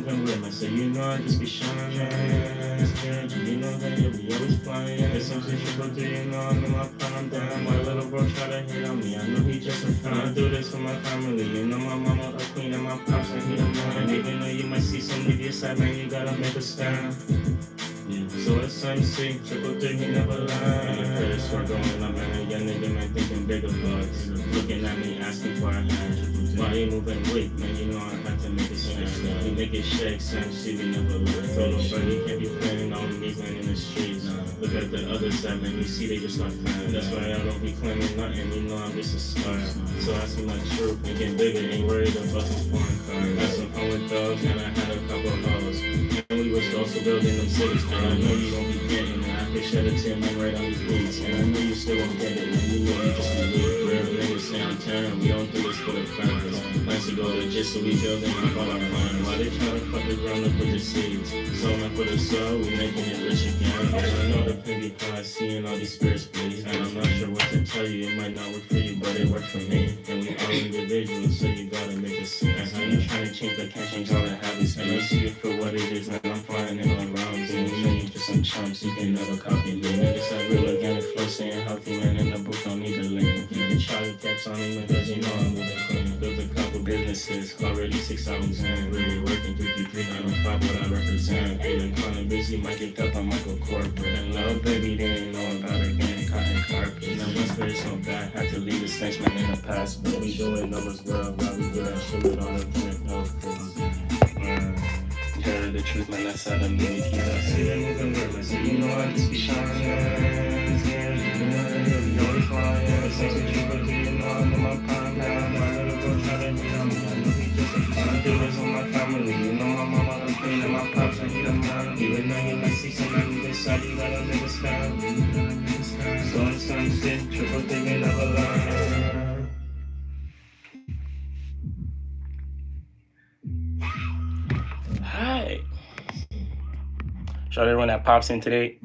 moving with me, so you know I just be shining. You know that you'll be always flying. There's some shit you go through, you know I'm in my prime down. My little bro try to hate on me, I know he just a fan. I do this for my family, you know my mama a queen and my pops and he the man. And even though you might see some media side, man, you gotta make a stand. So it's MC, triple three, he never lied. And the credit score going up, man, a young nigga, man, thinking bigger bucks. Looking at me, asking for a hand. Why you moving weight, man, you know I have to make it stand. We make it shake, MC, we never lose. Told nobody can't be playing on me, man, in the streets. Look at the other side, man, you see they just not fans. That's why I don't be claiming nothing, you know I'm just a star. So I see my truth, thinking bigger, ain't worried about some foreign cars. Got some fun with dogs, and I had a couple hoes. We was also building them cities, and I know you don't be getting it. I could shed a tear, man, right on these beats. And I know you still won't get it, man. You know you just be weak. Real niggas say I'm tearing, we don't do this for the fans. Plans to go legit, so we building up all our plans. Why they trying to fuck the ground up with the seeds? Sowing for the soil, we making it rich again. And I know the piggy pie, seeing all these spirits please. And I'm not sure what to tell you, it might not work for you, but it worked for me. And we all individuals, so you gotta make a scene. And how you trying to change, I can't change all the habits. And I see it for what it is, and I'm flying it on rounds. And you know you just some chumps, you can never copy me. Niggas that real organic flow, saying healthy, man, in the book don't need the link. You try to catch on me because you know I'm moving clean. Built a couple businesses, already 6 hours in. Really working 33905, what I represent. Feeling kinda busy, might get up, I might go corporate. And love, baby, they ain't know about it, getting cotton carpet. Now once there's so bad, had to leave the stench, man, in the past. But we doing numbers well, while we good at shit with all the print, no fools. Heard the truth, man, that's how the music keep us. See them moving with me, so you know I just be shining. You know that you'll be always flying. Since the truth, but you know I'm in my prime now. My little bro try to hate on me, I know he just a fan. I do this with my family, you know my mama the queen and my pops and he the man. Even though you might see some of this side, you gotta make a stand. So it's some shit, triple thing ain't never learn. Hi. Shout out to everyone that pops in today,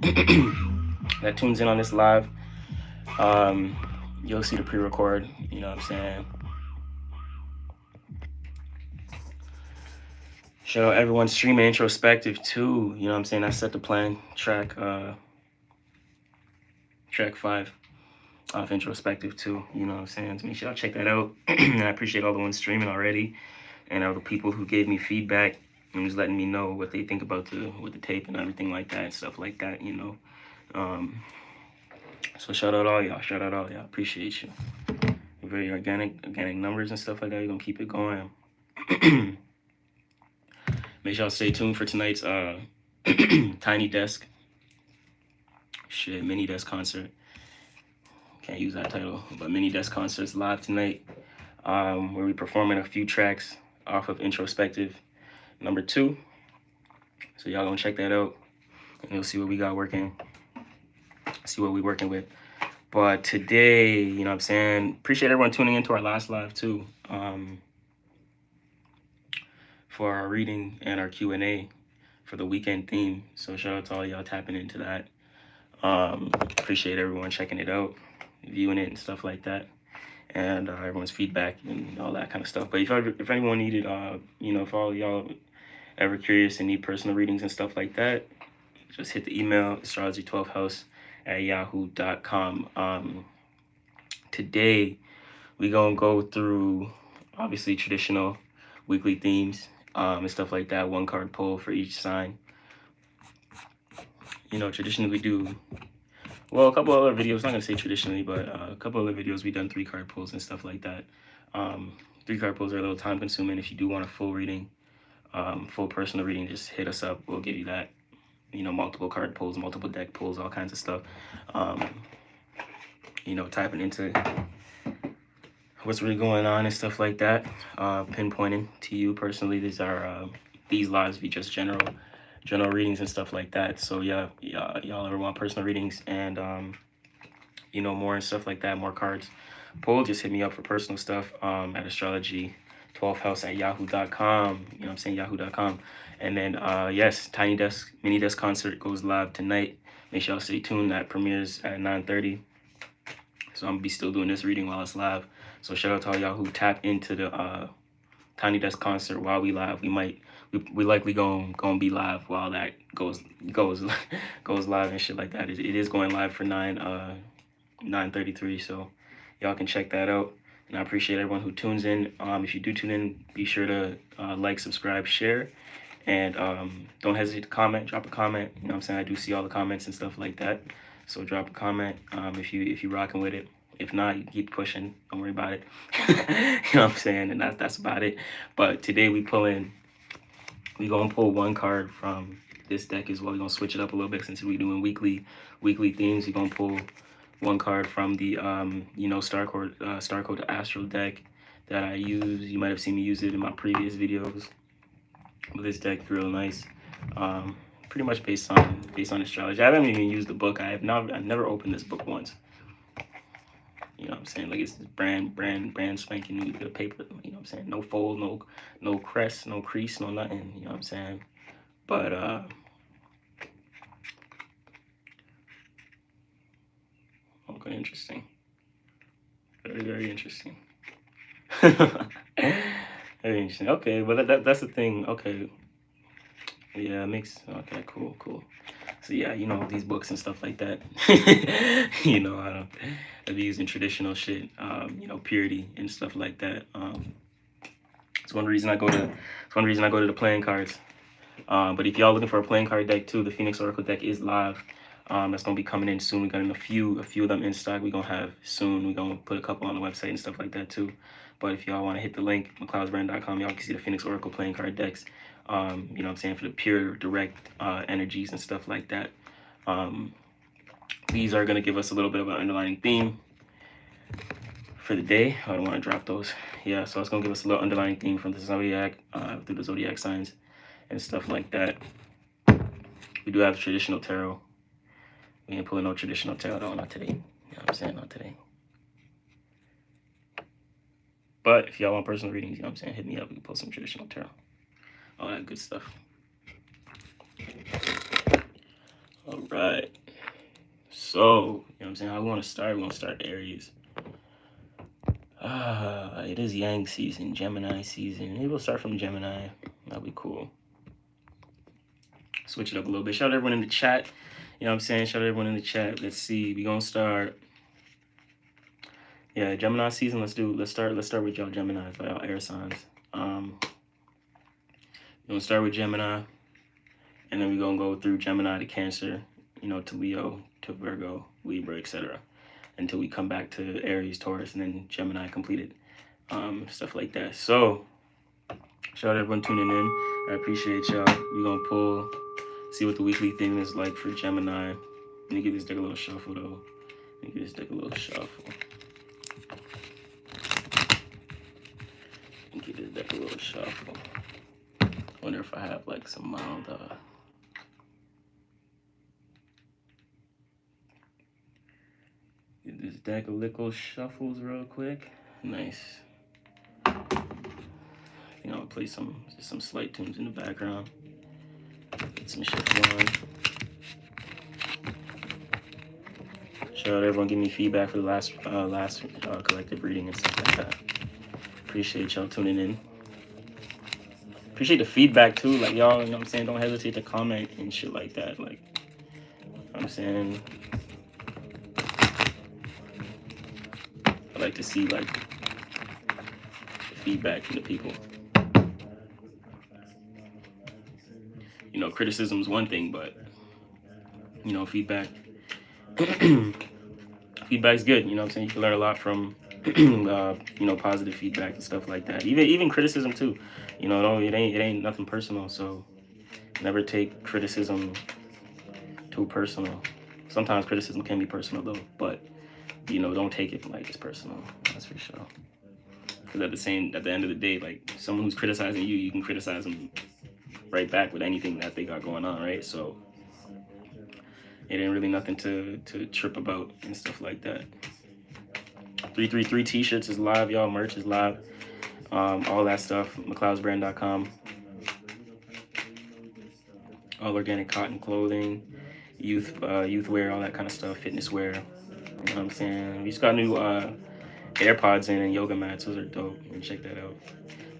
that tunes in on this live. You'll see the pre-record, you know what I'm saying? Shout out everyone streaming introspective too, you know what I'm saying? I set the plan, track 5 off introspective too, you know what I'm saying? So make sure y'all check that out. And I appreciate all the ones streaming already, and all the people who gave me feedback and just letting me know what they think about the tape and everything like that and stuff like that, you know. So shout out all y'all, appreciate you. Very organic numbers and stuff like that. You're gonna keep it going. Make sure y'all stay tuned for tonight's Tiny Desk mini desk concert. Can't use that title, but mini desk concerts live tonight, where we performing a few tracks off of introspective number 2. So y'all gonna check that out, and you'll see what we got working. See what we working with. But today, you know what I'm saying, appreciate everyone tuning into our last live too, for our reading and our Q&A for the weekend theme. So shout out to all y'all tapping into that. Appreciate everyone checking it out, viewing it and stuff like that, and everyone's feedback and all that kind of stuff. But if anyone needed, you know, if all y'all ever curious and need personal readings and stuff like that, just hit the email astrology12house@yahoo.com. Today we gonna go through obviously traditional weekly themes and stuff like that. 1 card pull for each sign. You know, traditionally we do, well, a couple other videos, not gonna say traditionally, but a couple other videos we done 3 card pulls and stuff like that. 3 card pulls are a little time consuming. If you do want a full reading, full personal reading, just hit us up, we'll give you that. You know, multiple card pulls, multiple deck pulls, all kinds of stuff. You know, typing into what's really going on and stuff like that. Pinpointing to you personally. These lives be just general readings and stuff like that. So yeah, y'all ever want personal readings and you know, more and stuff like that, more cards pulled, just hit me up for personal stuff at astrology12house@yahoo.com. You know what I'm saying? Yahoo.com. And then yes, Tiny Desk mini desk concert goes live tonight. Make sure y'all stay tuned. That premieres at 9:30. So I'm gonna be still doing this reading while it's live. So shout out to all y'all who tap into the Tiny Desk concert while we live. We likely gonna be live while that goes goes live and shit like that. It is going live for 9:33, so y'all can check that out. And I appreciate everyone who tunes in. If you do tune in, be sure to like, subscribe, share, and don't hesitate to comment. Drop a comment. You know what I'm saying? I do see all the comments and stuff like that. So drop a comment if you rocking with it. If not, you keep pushing. Don't worry about it. You know what I'm saying? And that's about it. But today we gonna pull one card from this deck as well. We're gonna switch it up a little bit since we're doing weekly themes. We're gonna pull one card from the StarCode Astral deck that I use. You might have seen me use it in my previous videos. But this deck is real nice. Pretty much based on astrology. I haven't even used the book. I've never opened this book once. You know what I'm saying? Like, it's brand spanking new paper. You know what I'm saying? No fold, no crest, no crease, no nothing. You know what I'm saying? But okay, interesting. Very interesting. Very interesting. Okay, but that's the thing. Okay. Yeah, it makes okay, cool. So yeah, you know, these books and stuff like that. You know, I've been using traditional shit, you know, purity and stuff like that. It's one reason I go to the playing cards. But if y'all looking for a playing card deck too, the PhoenixOracle deck is live. That's gonna be coming in soon. We got a few of them in stock. We're gonna have soon. We're gonna put a couple on the website and stuff like that too. But if y'all want to hit the link, mccloudsbrand.com, y'all can see the PhoenixOracle playing card decks. You know what I'm saying, for the pure direct energies and stuff like that. These are gonna give us a little bit of an underlying theme for the day. I don't want to drop those. Yeah, so it's gonna give us a little underlying theme from the zodiac through the zodiac signs and stuff like that. We do have traditional tarot. We ain't pulling no traditional tarot though, not today. You know what I'm saying? Not today. But if y'all want personal readings, you know what I'm saying, hit me up. We can pull some traditional tarot. All that good stuff. All right. So, you know what I'm saying, how we want to start? We want to start Aries. It is Yang season, Gemini season. Maybe we'll start from Gemini. That'll be cool. Switch it up a little bit. Shout out everyone in the chat. You know what I'm saying? Shout out everyone in the chat. Let's see. We're gonna start. Yeah, Gemini season. Let's start with y'all Geminis, by y'all air signs. We're gonna start with Gemini, and then we're gonna go through Gemini to Cancer, you know, to Leo, to Virgo, Libra, etc. until we come back to Aries, Taurus, and then Gemini completed. Stuff like that. So shout out everyone tuning in. I appreciate y'all. We're gonna pull, see what the weekly theme is like for Gemini. Let me give this deck a little shuffle though. Let me give this deck a little shuffle. Give this deck a little shuffle. Wonder if I have like some mild give this deck a little shuffles real quick. Nice. I think I'll play some slight tunes in the background. Get some shit going. Shout out everyone giving me feedback for the last collective reading and stuff like that. Appreciate y'all tuning in. Appreciate the feedback too. Like, y'all, you know what I'm saying, don't hesitate to comment and shit like that. Like, you know what I'm saying, I like to see like the feedback from the people. You know, criticism is one thing, but you know, feedback's good. You know what I'm saying? You can learn a lot from you know, positive feedback and stuff like that. Even criticism too. You know, it ain't nothing personal. So never take criticism too personal. Sometimes criticism can be personal though, but you know, don't take it like it's personal. That's for sure. Because at the end of the day, like, someone who's criticizing you, you can criticize them right back with anything that they got going on, right? So it ain't really nothing to trip about and stuff like that. 333 t-shirts is live, y'all. Merch is live. All that stuff. mccloudsbrand.com. All organic cotton clothing, youth wear, all that kind of stuff, fitness wear. You know what I'm saying? We just got new AirPods in and yoga mats. Those are dope. You can check that out.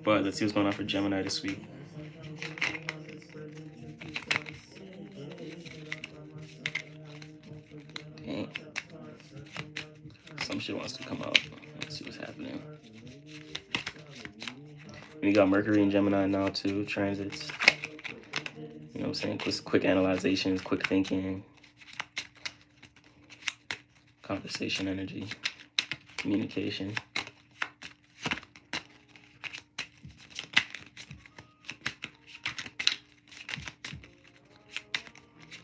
But let's see what's going on for Gemini this week. Dang. Some shit wants to come out. Let's see what's happening. We got Mercury in Gemini now too, transits. You know what I'm saying? Quick analyzations, quick thinking, conversation energy, communication.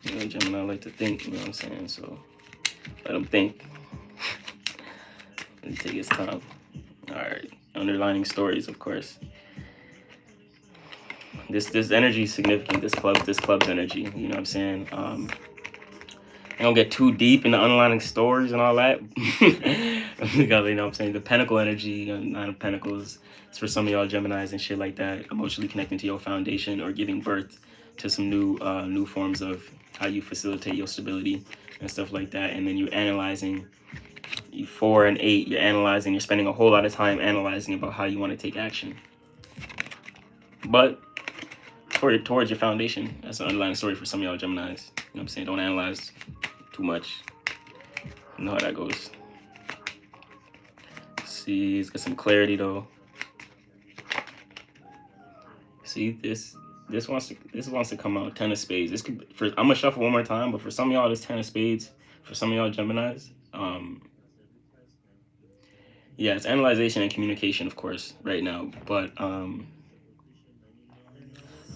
You know, Gemini like to think, you know what I'm saying? So let them think. And take his time. All right, underlining stories, of course. This energy is significant. This club's energy. You know what I'm saying? I don't get too deep into underlining stories and all that. Because, you know what I'm saying? The Pentacle energy, Nine of Pentacles, it's for some of y'all Geminis and shit like that. Emotionally connecting to your foundation or giving birth to some new forms of how you facilitate your stability and stuff like that. And then you're analyzing. You 4 and 8. You're analyzing. You're spending a whole lot of time analyzing about how you want to take action. But towards your foundation. That's an underlying story for some of y'all Geminis. You know what I'm saying? Don't analyze too much. You know how that goes. See, let's get some clarity though. See, this wants to come out. 10 of Spades. This could I'm gonna shuffle one more time, but for some of y'all, this 10 of Spades. For some of y'all Geminis, yeah, it's analyzation and communication, of course, right now. But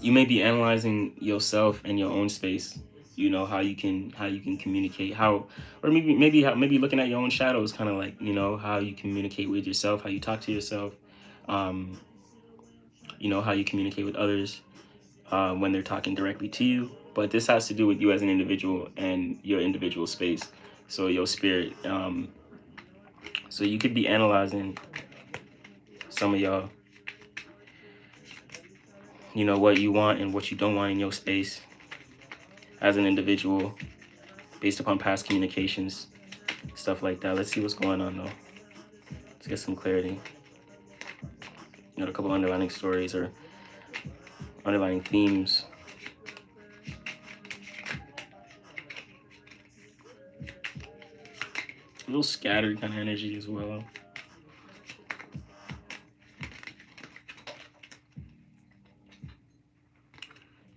you may be analyzing yourself and your own space. You know how you can communicate, or maybe looking at your own shadows, kind of like, you know, how you communicate with yourself, how you talk to yourself, you know, how you communicate with others when they're talking directly to you. But this has to do with you as an individual and your individual space, so your spirit. So you could be analyzing, some of y'all, you know, what you want and what you don't want in your space as an individual based upon past communications, stuff like that. Let's see what's going on though. Let's get some clarity. You know, a couple underlining stories or underlining themes. A little scattered kind of energy as well.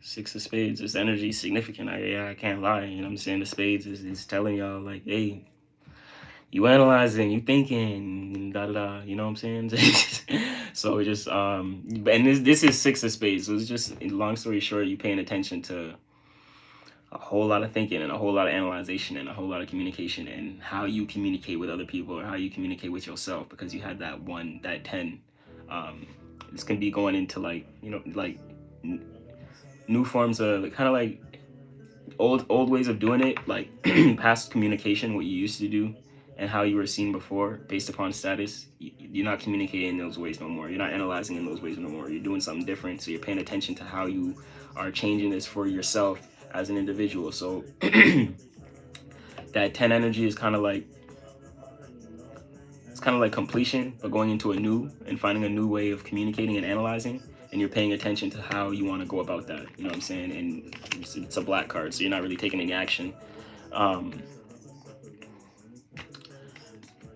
Six of Spades. This energy is significant. I can't lie. You know what I'm saying? The Spades is telling y'all, like, hey, you analyzing, you thinking, da da da. You know what I'm saying? So just and this is Six of Spades. So it's just, long story short, you paying attention to a whole lot of thinking and a whole lot of analyzation and a whole lot of communication and how you communicate with other people or how you communicate with yourself, because you had that 10. This can be going into, like, you know, like new forms of kind of like old ways of doing it, like past communication, what you used to do and how you were seen before based upon status. You're not communicating in those ways no more. You're not analyzing in those ways no more. You're doing something different. So you're paying attention to how you are changing this for yourself as an individual. So that 10 energy is kind of like, it's kind of like completion, but going into a new and finding a new way of communicating and analyzing. And you're paying attention to how you want to go about that. You know what I'm saying? And it's a black card, so you're not really taking any action.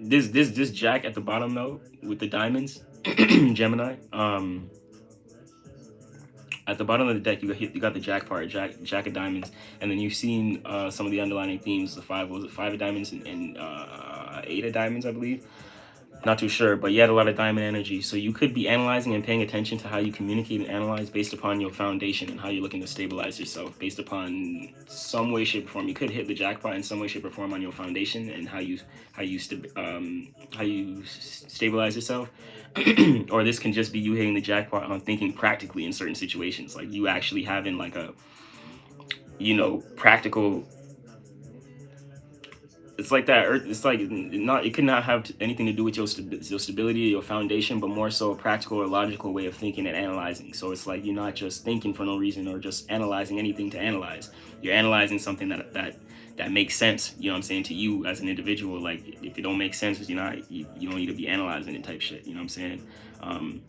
This Jack at the bottom though, with the diamonds, Gemini. At the bottom of the deck, you got the Jack part, Jack of diamonds, and then you've seen some of the underlying themes. The five of diamonds and 8 of diamonds, I believe. Not too sure, but you had a lot of diamond energy. So you could be analyzing and paying attention to how you communicate and analyze based upon your foundation and how you're looking to stabilize yourself based upon some way, shape, or form. You could hit the jackpot in some way, shape, or form on your foundation and how you stabilize yourself. Or this can just be you hitting the jackpot on thinking practically in certain situations, like you actually having like a, you know, practical. It's like that. It's like not. It could not have anything to do with your stability, your foundation, but more so a practical or logical way of thinking and analyzing. So it's like you're not just thinking for no reason or just analyzing anything to analyze. You're analyzing something that makes sense. You know what I'm saying, to you as an individual. Like if it don't make sense, you don't need to be analyzing it type shit. You know what I'm saying?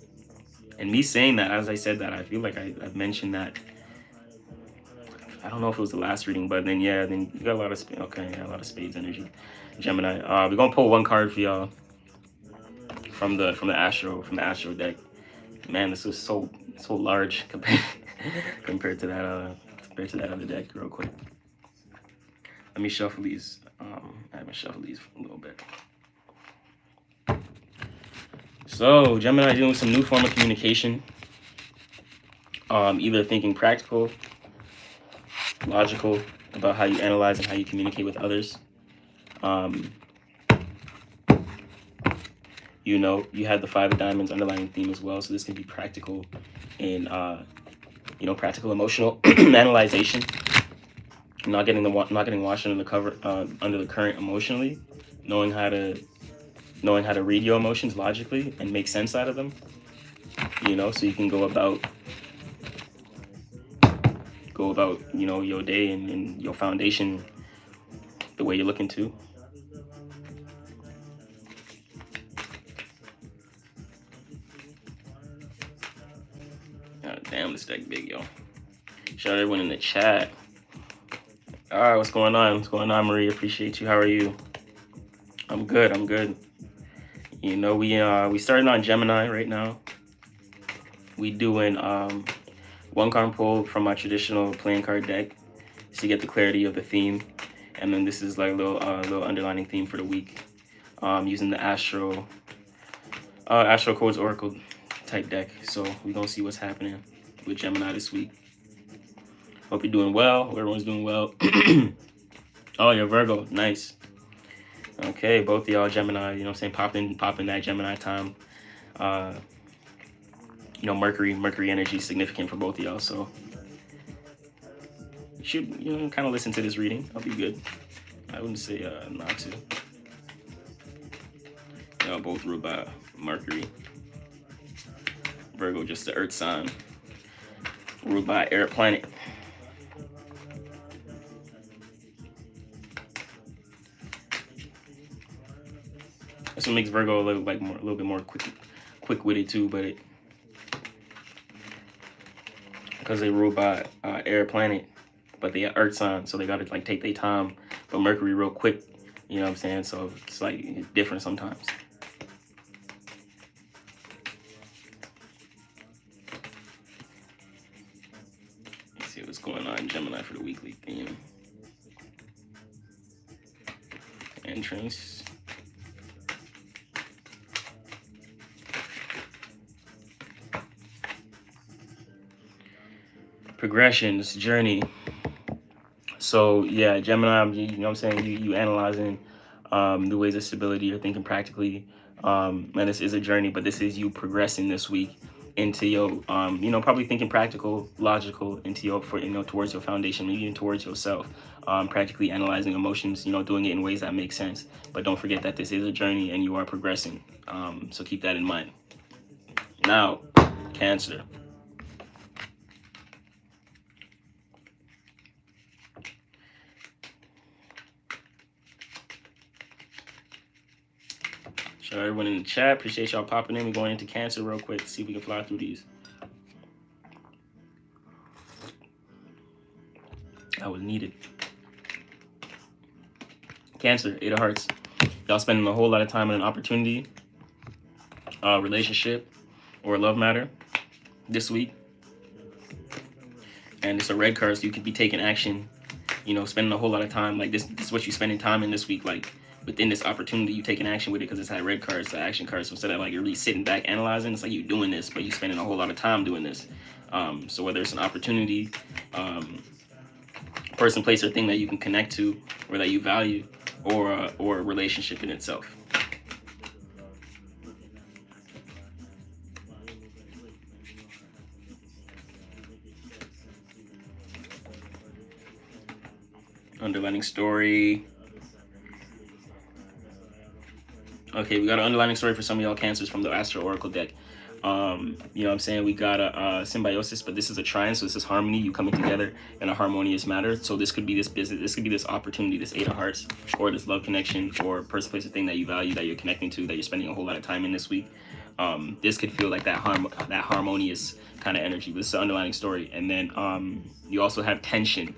And me saying that, as I said that, I feel like I've mentioned that. I don't know if it was the last reading, but then yeah, then you got a lot of okay, yeah, a lot of spades energy, Gemini. We're gonna pull one card for y'all from the Astro deck. Man, this is so large compared to that other deck. Real quick, let me shuffle these. I haven't shuffled these for a little bit. So Gemini dealing with some new form of communication. Either thinking practical, logical about how you analyze and how you communicate with others. You know, you had the Five of Diamonds underlying theme as well, so this can be practical in practical emotional analyzation. Not getting washed under the current emotionally, knowing how to read your emotions logically and make sense out of them. You know, so you can go about your day and your foundation the way you're looking to. God damn, this deck big, yo. Shout out everyone in the chat. All right, what's going on? What's going on, Marie? Appreciate you. How are you? I'm good. You know, we starting on Gemini right now. We doing one card pull from my traditional playing card deck to get the clarity of the theme, and then this is like a little underlining theme for the week. Using the Astro Codes Oracle type deck. So we're gonna see what's happening with Gemini this week. Hope you're doing well. Hope everyone's doing well. Oh, you're Virgo. Nice. Okay, both of y'all Gemini, you know what I'm saying, popping that Gemini time. Mercury energy is significant for both of y'all, so you should, kind of listen to this reading. I'll be good. I wouldn't say not to. Y'all both ruled by Mercury. Virgo, just the Earth sign, ruled by air planet. That's what makes Virgo a little bit more quick-witted too, but because they rule by air planet, but they are Earth sign, so they gotta take their time. But Mercury real quick, you know what I'm saying? So it's different sometimes. Let's see what's going on in Gemini for the weekly theme. Entrance. Progressions, journey. So yeah, Gemini, you know what I'm saying, you analyzing new ways of stability, you're thinking practically, and this is a journey, but this is you progressing this week into your probably thinking practical, logical, into your towards your foundation, maybe even towards yourself, practically analyzing emotions, doing it in ways that make sense. But don't forget that this is a journey and you are progressing, so keep that in mind. Now, Cancer. Shout out everyone in the chat. Appreciate y'all popping in. We're going into Cancer real quick to see if we can fly through these. That was needed. Cancer, 8 of Hearts. Y'all spending a whole lot of time on an opportunity, relationship, or love matter this week. And it's a red card, so you could be taking action, spending a whole lot of time. This is what you're spending time in this week. Within this opportunity, you taking action with it because it's that red card, it's the action card. So instead of you're really sitting back analyzing, it's you doing this, but you spending a whole lot of time doing this. So whether it's an opportunity, person, place, or thing that you can connect to or that you value, or a relationship in itself. Underlining story. Okay, we got an underlining story for some of y'all Cancers from the Astro Oracle deck. You know what I'm saying? We got a symbiosis, but this is a trine, so this is harmony, you coming together in a harmonious manner. So this could be this business, this could be this opportunity, this 8 of Hearts, or this love connection, or person, place, or thing that you value, that you're connecting to, that you're spending a whole lot of time in this week. This could feel like that harmonious kind of energy. This is the underlying story. And then you also have tension.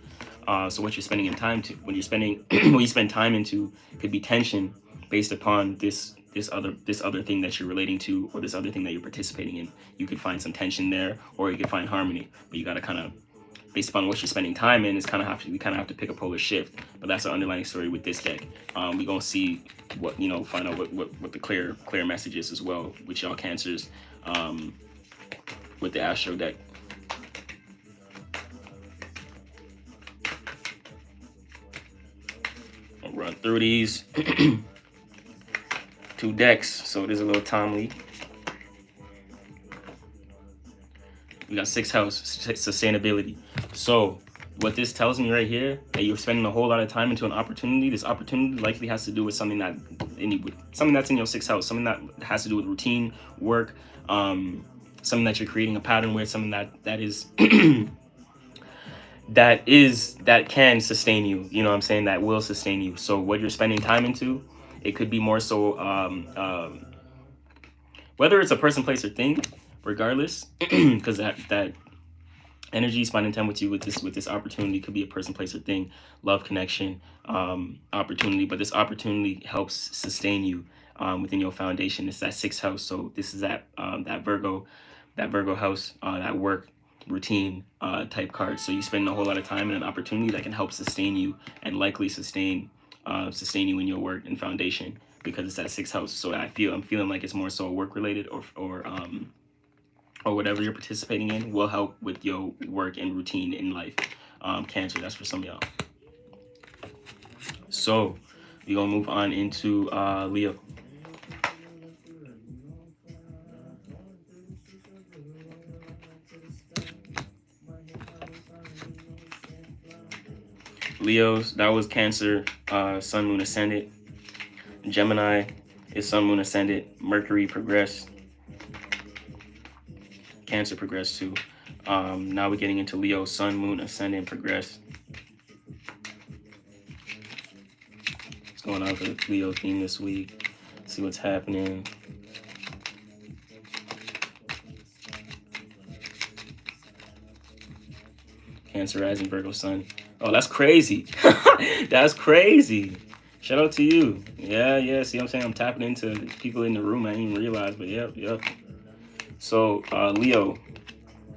So what you're spending in time to, when you're spending, when you spend time into, could be tension based upon this other thing that you're relating to, or this other thing that you're participating in. You could find some tension there, or you could find harmony. But you got to kind of, based upon what you're spending time in, is kind of we kind of have to pick a polar shift. But that's the underlying story with this deck. We're gonna see what, you know, find out what the clear message is as well with y'all Cancers, with the Astro deck. I'll run through these 2 decks, so there's a little timely. We got 6th house, sustainability. So what this tells me right here, that you're spending a whole lot of time into an opportunity. This opportunity likely has to do with something that's in your 6th house, something that has to do with routine, work, something that you're creating a pattern with, something that is that can sustain you. You know what I'm saying? That will sustain you. So what you're spending time into, it could be more so whether it's a person, place, or thing, regardless, because that energy spending time with you with this opportunity could be a person, place, or thing, love, connection, opportunity. But this opportunity helps sustain you within your foundation. It's that 6th house. So this is that Virgo house, that work, routine type card. So you spend a whole lot of time in an opportunity that can help sustain you, and likely sustain you in your work and foundation, because it's that 6th house. So I'm feeling like it's more so work related, or whatever you're participating in will help with your work and routine in life. Cancer, that's for some of y'all. So we're gonna move on into Leo. Leos, that was Cancer, Sun, Moon, Ascendant. Gemini is Sun, Moon, Ascendant. Mercury progressed. Cancer progressed too. Now we're getting into Leo, Sun, Moon, Ascendant, progressed. What's going on for the Leo theme this week? See what's happening. Cancer rising, Virgo sun. Oh, that's crazy. That's crazy. Shout out to you. Yeah. See what I'm saying? I'm tapping into people in the room I didn't even realize, but yep. So Leo,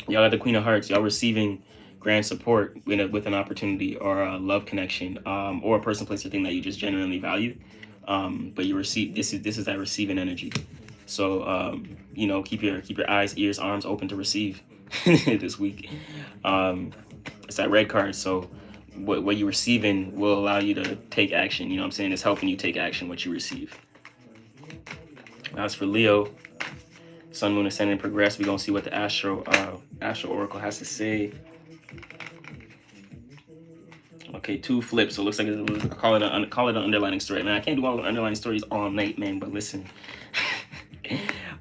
y'all got the Queen of Hearts. Y'all receiving grand support with an opportunity, or a love connection, or a person, place, or thing that you just genuinely value. But you receive, this is that receiving energy. So you know, keep your eyes, ears, arms open to receive this week. It's that red card. So what you're receiving will allow you to take action. You know what I'm saying? It's helping you take action, what you receive. As for Leo, Sun, Moon, Ascendant, progress. We're going to see what the Astro Oracle has to say. Okay, 2 flips. So it looks like call it an underlining story. Man, I can't do all the underlining stories all night, man. But listen.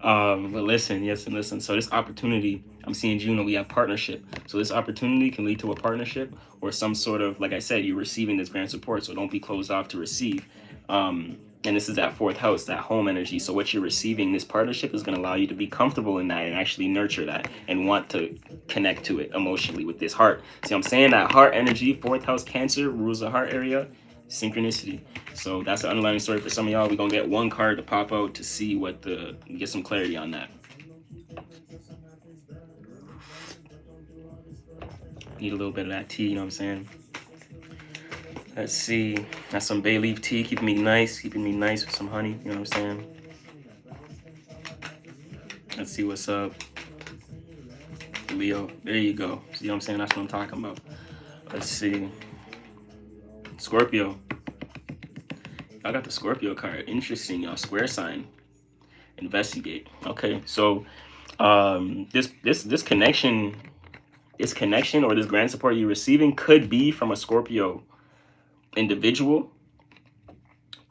Listen. So this opportunity, I'm seeing Juno, we have partnership. So this opportunity can lead to a partnership, or some sort of, like I said, you're receiving this grand support. So don't be closed off to receive. And this is that 4th house, that home energy. So what you're receiving, this partnership is going to allow you to be comfortable in that and actually nurture that and want to connect to it emotionally with this heart. See what I'm saying? That heart energy, 4th house Cancer, rules the heart area, synchronicity. So that's the underlying story for some of y'all. We're going to get 1 card to pop out to see get some clarity on that. Need a little bit of that tea, you know what I'm saying? Let's see. That's some bay leaf tea, keeping me nice with some honey, you know what I'm saying? Let's see what's up. Leo, there you go. See what I'm saying? That's what I'm talking about. Let's see. Scorpio. I got the Scorpio card. Interesting, y'all. Square sign. Investigate. Okay, so this connection, or this grand support you're receiving could be from a Scorpio individual,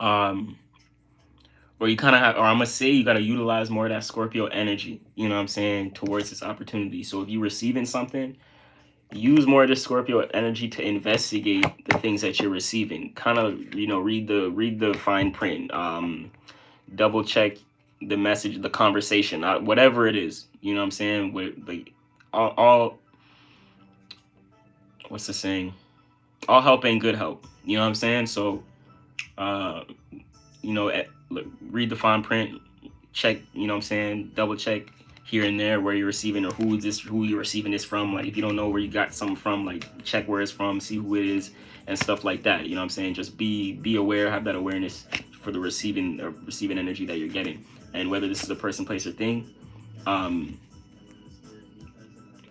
or you kind of have, or I'm gonna say you got to utilize more of that Scorpio energy, you know what I'm saying, towards this opportunity. So if you're receiving something, use more of the Scorpio energy to investigate the things that you're receiving. Kind of, you know, read the fine print, double check the message, the conversation, whatever it is, you know what I'm saying? With like all what's the saying? All help ain't good help. You know what I'm saying? So, you know, look, read the fine print, check, you know what I'm saying? Double check here and there where you're receiving or who you're receiving this from. Like if you don't know where you got something from, like check where it's from, see who it is and stuff like that. You know what I'm saying? Just be aware, have that awareness for the receiving energy that you're getting. And whether this is a person, place, or thing,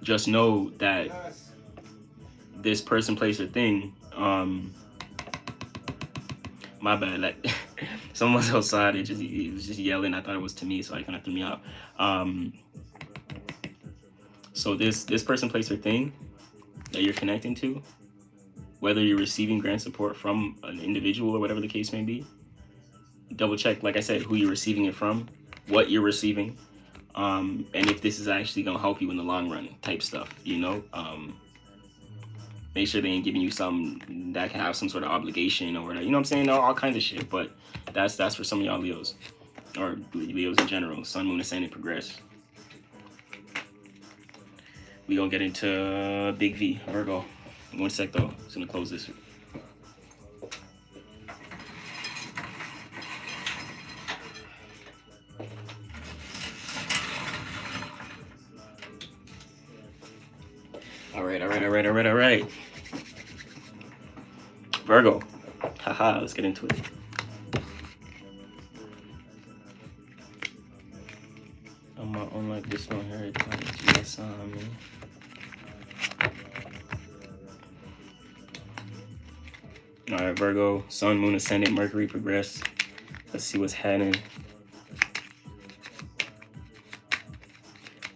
just know that this person, place, or thing, my bad, like someone's outside, it was just yelling. I thought it was to me, so I kind of threw me out. So this person, place, or thing that you're connecting to, whether you're receiving grant support from an individual or whatever the case may be, double check, like I said, who you're receiving it from, what you're receiving, and if this is actually gonna help you in the long run type stuff, you know. Make sure they ain't giving you something that can have some sort of obligation or whatever, you know what I'm saying? All kinds of shit, but that's for some of y'all Leos, or Leos in general, Sun, Moon, Ascendant, progress. We gonna get into Big V, Virgo. 1 sec though, I'm just gonna close this. All right. Virgo. Haha, let's get into it. On my own, like this one here, it's on me. All right, Virgo, Sun, Moon, Ascendant, Mercury, progress. Let's see what's happening.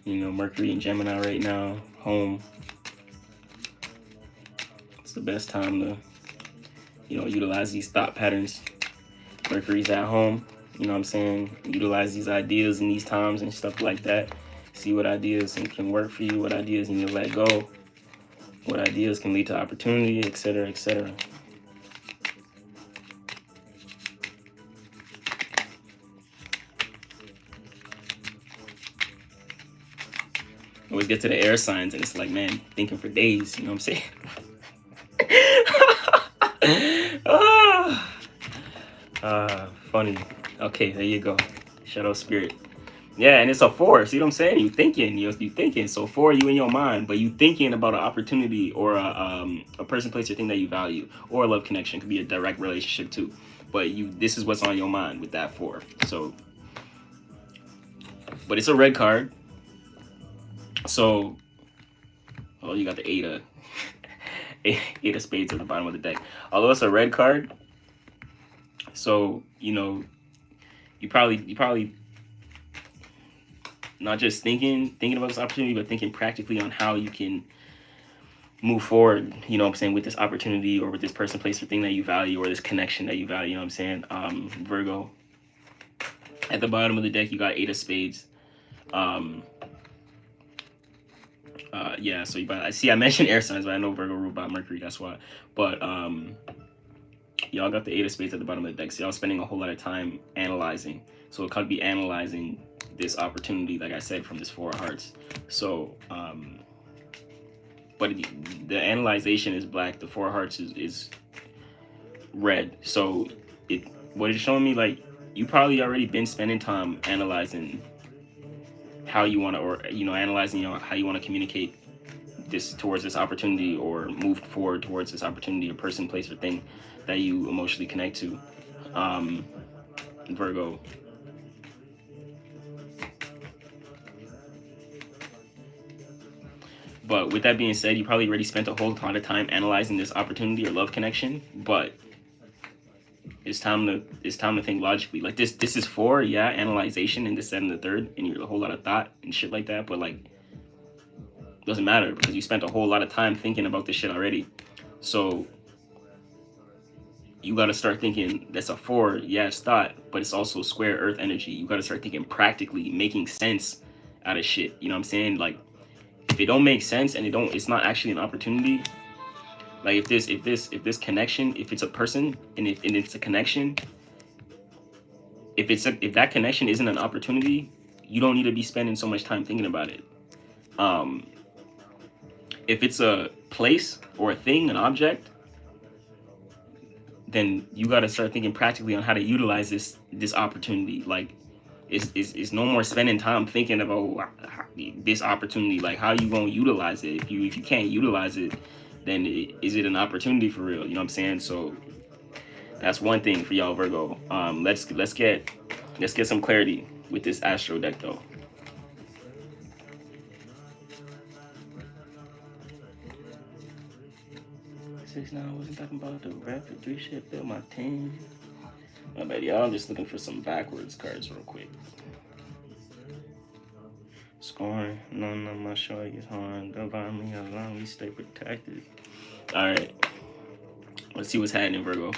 You know, Mercury in Gemini right now, home. It's the best time to, you know, utilize these thought patterns. Mercury's at home, you know what I'm saying? Utilize these ideas in these times and stuff like that. See what ideas can work for you, what ideas you need to let go, what ideas can lead to opportunity, etc., etc. Always get to the air signs and it's like, man, thinking for days, you know what I'm saying? Funny. Okay, there you go. Shadow spirit. Yeah, and it's a 4. See what I'm saying? You thinking. So 4, you in your mind, but you thinking about an opportunity or a person, place, or thing that you value, or a love connection. Could be a direct relationship too. But this is what's on your mind with that 4. So, but it's a red card. So, oh, you got the 8 of spades at the bottom of the deck. Although it's a red card, so you know, you probably not just thinking about this opportunity, but thinking practically on how you can move forward, you know what I'm saying, with this opportunity or with this person, place, or thing that you value, or this connection that you value, you know what I'm saying? Virgo. At the bottom of the deck, you got 8 of spades. Yeah, so I mentioned air signs, but I know Virgo ruled by Mercury, that's why. But y'all got the 8 of spades at the bottom of the deck, so y'all spending a whole lot of time analyzing. So it could be analyzing this opportunity, like I said, from this 4 of hearts. So, but the analyzation is black, the 4 of hearts is red. So what it's showing me, like, you probably already been spending time analyzing how you want to, or, you know, analyzing, you know, how you want to communicate this towards this opportunity, or move forward towards this opportunity, or person, place, or thing that you emotionally connect to. Virgo. But with that being said, you probably already spent a whole ton of time analyzing this opportunity or love connection, but it's time to think logically. Like this is 4, yeah, analyzation, and this, that, and the third, and you're a whole lot of thought and shit like that, but like, doesn't matter because you spent a whole lot of time thinking about this shit already. So you got to start thinking, that's a 4, yeah, it's thought, but it's also square earth energy. You got to start thinking practically, making sense out of shit. You know what I'm saying? Like, if it don't make sense and it's not actually an opportunity, like if this connection, if it's a person and it's a connection, if that connection isn't an opportunity, you don't need to be spending so much time thinking about it. If it's a place or a thing, an object, then you got to start thinking practically on how to utilize this opportunity. Like, it's no more spending time thinking about this opportunity. Like, how you gonna utilize it? If you can't utilize it, then is it an opportunity for real? You know what I'm saying? So that's one thing for y'all Virgo. Let's get some clarity with this Astro deck though. Now I wasn't talking about the rapid 3 shit, build my team. My bad, y'all. I'm just looking for some backwards cards real quick. Scoring, none of my shorty is harmed. Divinely alone, we stay protected. Alright. Let's see what's happening, Virgo.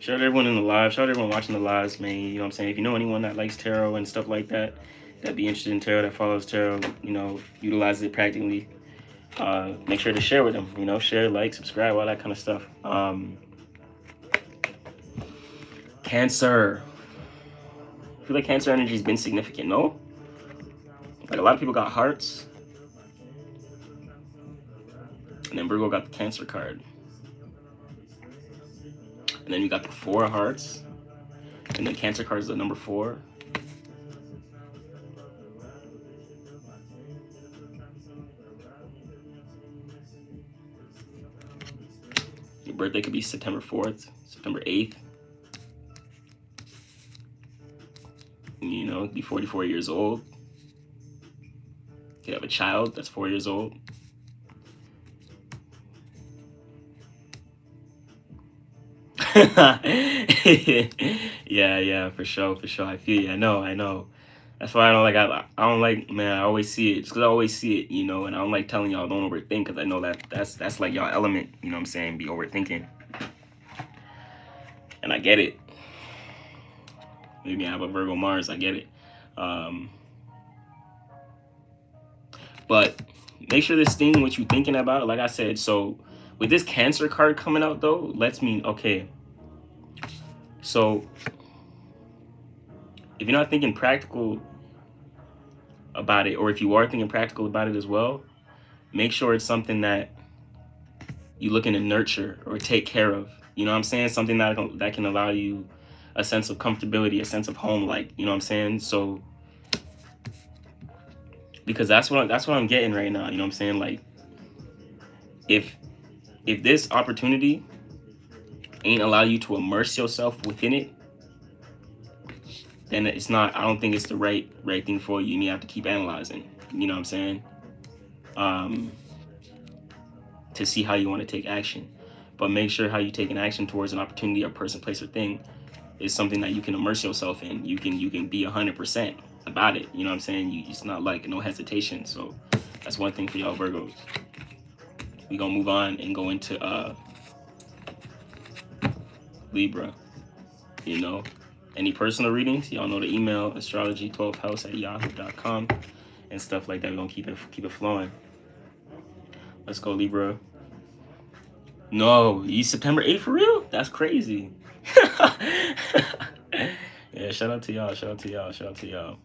Shout out to everyone in the live. Shout out to everyone watching the lives, man. You know what I'm saying? If you know anyone that likes tarot and stuff like that, that'd be interested in tarot, that follows tarot, you know, utilizes it practically, make sure to share with them. You know, share, like, subscribe, all that kind of stuff. Cancer. I feel like Cancer energy has been significant, no? Like, a lot of people got hearts. And then Virgo got the Cancer card. And then you got the 4 of hearts. And then Cancer card is the number 4. Your birthday could be September 4th, September 8th. You know, be 44 years old. You could have a child that's 4 years old. yeah, for sure. I feel you. I know. That's why I don't like, man, I always see it. It's because I always see it, you know, and I don't like telling y'all don't overthink, because I know that's like y'all element, you know what I'm saying, be overthinking. And I get it. Maybe I have a Virgo Mars, I get it. But make sure this thing, what you're thinking about, like I said, so with this Cancer card coming out though, lets me, okay, so if you're not thinking practical about it, or if you are thinking practical about it as well, make sure it's something that you looking to nurture or take care of. You know what I'm saying? Something that can allow you a sense of comfortability, a sense of home, like, you know what I'm saying? So, because that's what I'm getting right now, you know what I'm saying? Like, if this opportunity ain't allow you to immerse yourself within it, then it's not, I don't think it's the right thing for you. You have to keep analyzing, you know what I'm saying? To see how you want to take action. But make sure how you take an action towards an opportunity, a person, place, or thing is something that you can immerse yourself in. You can be 100% about it. You know what I'm saying? It's not like no hesitation. So that's one thing for y'all Virgos. We gonna move on and go into Libra. You know, any personal readings, y'all know the email, astrology12house@yahoo.com and stuff like that. We're gonna keep it flowing. Let's go, Libra. No, you September 8th for real? That's crazy. Yeah, shout out to y'all.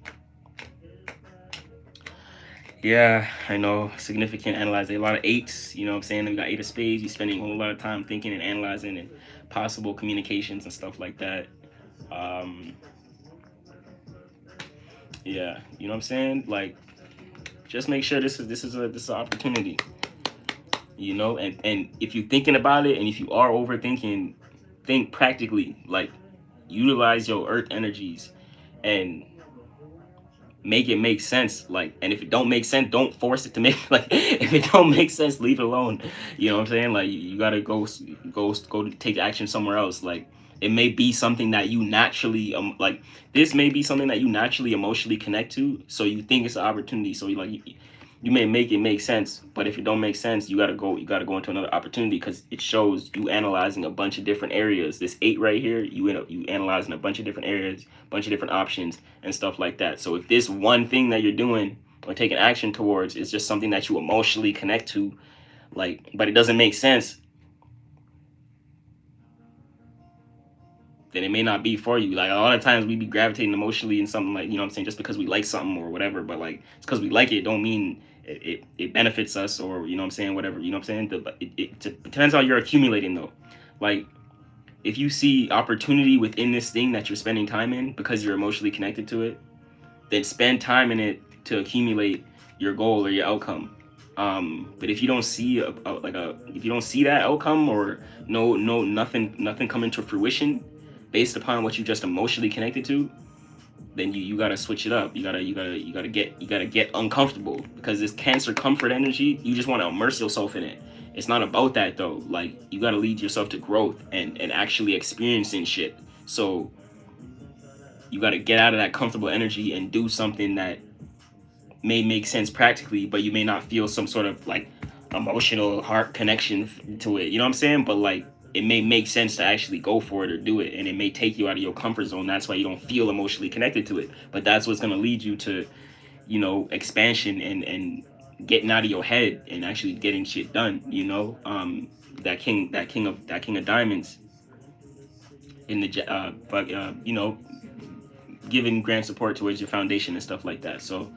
Yeah, I know, significant analyzing, a lot of 8s, you know what I'm saying? We got 8 of spades, you're spending a whole lot of time thinking and analyzing and possible communications and stuff like that. Yeah, you know what I'm saying? Like, just make sure this is an opportunity. You know, and if you're thinking about it, and if you are overthinking, think practically. Like, utilize your earth energies and make it make sense. Like, and if it don't make sense, don't force it to make, like, if it don't make sense, leave it alone. You know what I'm saying? Like, you gotta go to take action somewhere else. Like, it may be something that you naturally like, this may be something that you naturally emotionally connect to, so you think it's an opportunity, so you may make it make sense. But if it don't make sense, you gotta go into another opportunity, because it shows you analyzing a bunch of different areas. This 8 right here, you analyzing a bunch of different areas, a bunch of different options and stuff like that. So if this one thing that you're doing or taking action towards is just something that you emotionally connect to, like, but it doesn't make sense, then it may not be for you. Like a lot of times we be gravitating emotionally in something, like, you know what I'm saying, just because we like something or whatever, but like it's because we like it don't mean it benefits us, or you know what I'm saying, whatever, you know what I'm saying. It depends how you're accumulating though. Like if you see opportunity within this thing that you're spending time in because you're emotionally connected to it, then spend time in it to accumulate your goal or your outcome. But if you don't see if you don't see that outcome, or nothing coming to fruition based upon what you just emotionally connected to, then you gotta switch it up. You gotta get uncomfortable, because this Cancer comfort energy, you just want to immerse yourself in it. It's not about that though. Like you gotta lead yourself to growth and actually experiencing shit. So you gotta get out of that comfortable energy and do something that may make sense practically, but you may not feel some sort of like emotional heart connection to it. You know what I'm saying? But like it may make sense to actually go for it or do it, and it may take you out of your comfort zone. That's why you don't feel emotionally connected to it. But that's what's gonna lead you to, you know, expansion and getting out of your head and actually getting shit done. You know, that king of diamonds in the you know, giving grand support towards your foundation and stuff like that. So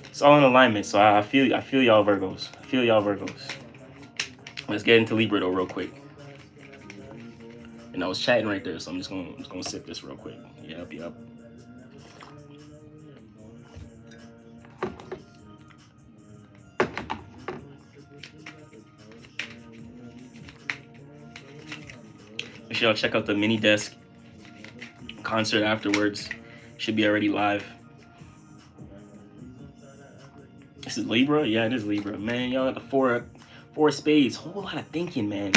it's all in alignment. So I feel y'all Virgos. I feel y'all Virgos. Let's get into Libra though real quick. And I was chatting right there, so I'm just gonna sip this real quick. Yep. Make sure y'all check out the mini desk concert afterwards. Should be already live. This is Libra? Yeah, it is Libra. Man, y'all got the four spades. Whole lot of thinking, man.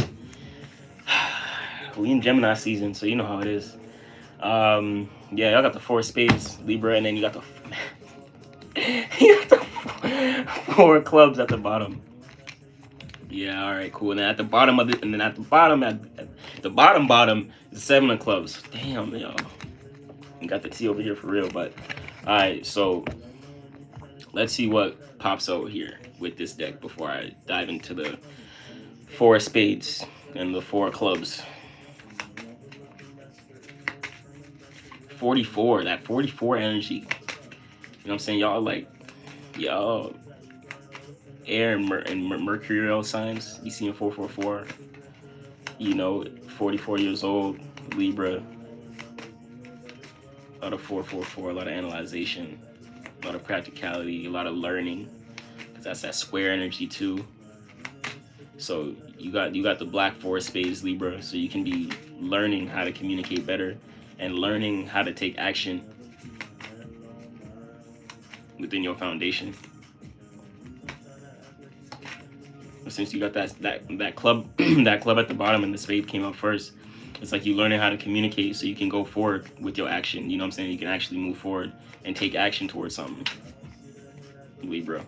We in Gemini season, so you know how it is. Yeah, y'all got the four spades, Libra, and then you got the four clubs at the bottom. Yeah, all right, cool. And then at the bottom of it, and then at the bottom is the seven of clubs. Damn, y'all. You got the T over here for real, but all right. So let's see what pops out here with this deck before I dive into the four spades and the four clubs. 44, that 44 energy. You know what I'm saying? Y'all air and mercurial signs. You seeing 444. You know, 44 years old, Libra. A lot of 444, a lot of analyzation, a lot of practicality, a lot of learning. Because that's that square energy too. So you got the black four spades, Libra. So you can be learning how to communicate better and learning how to take action within your foundation. Since you got that club that club at the bottom and the spade came up first, it's like you learning how to communicate so you can go forward with your action. You know what I'm saying? You can actually move forward and take action towards something, Libra.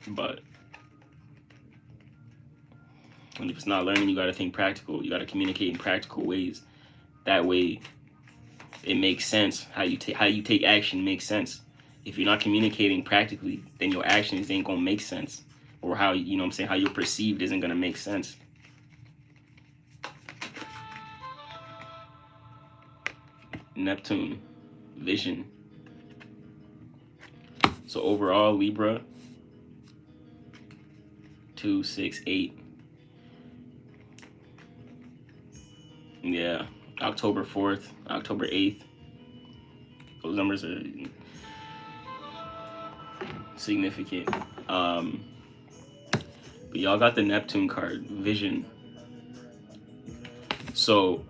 But and if it's not learning, you got to think practical. You got to communicate in practical ways. That way, it makes sense. How you take action makes sense. If you're not communicating practically, then your actions ain't gonna make sense, or how, you know what I'm saying, how you're perceived isn't gonna make sense. Neptune, vision. So overall, Libra, 2, 6, 8. Yeah, October 4th, October 8th. Those numbers are significant. But y'all got the Neptune card, vision. So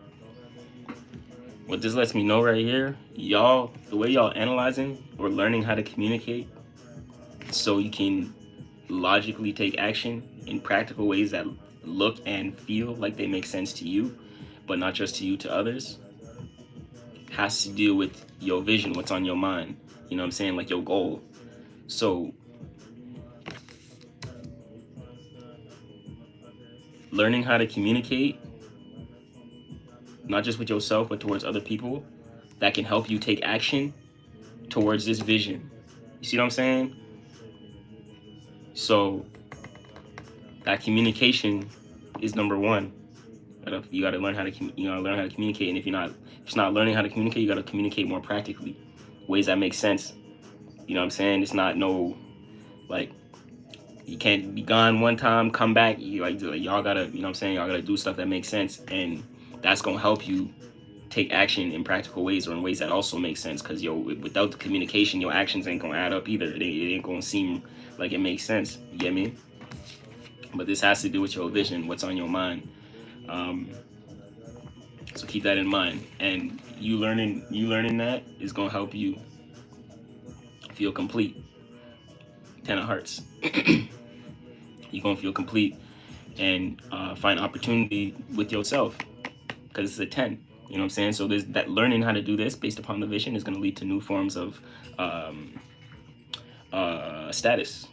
what this lets me know right here, y'all, the way y'all analyzing or learning how to communicate so you can logically take action in practical ways that look and feel like they make sense to you, but not just to you, to others, has to do with your vision, what's on your mind. You know what I'm saying? Like your goal. So learning how to communicate, not just with yourself, but towards other people, that can help you take action towards this vision. You see what I'm saying? So that communication is number one. You gotta learn how to communicate, and if you're not learning how to communicate, you gotta communicate more practically, ways that make sense. You know what I'm saying? It's not no like you can't be gone one time, come back. Y'all gotta, you know what I'm saying? Y'all gotta do stuff that makes sense, and that's gonna help you take action in practical ways or in ways that also make sense. Cause without the communication, your actions ain't gonna add up either. It ain't gonna seem like it makes sense. You get me? But this has to do with your vision, what's on your mind. So keep that in mind, and you learning that is gonna help you feel complete. 10 of Hearts. You're gonna feel complete and find opportunity with yourself because it's a 10. You know what I'm saying? So there's that learning how to do this based upon the vision is gonna lead to new forms of status.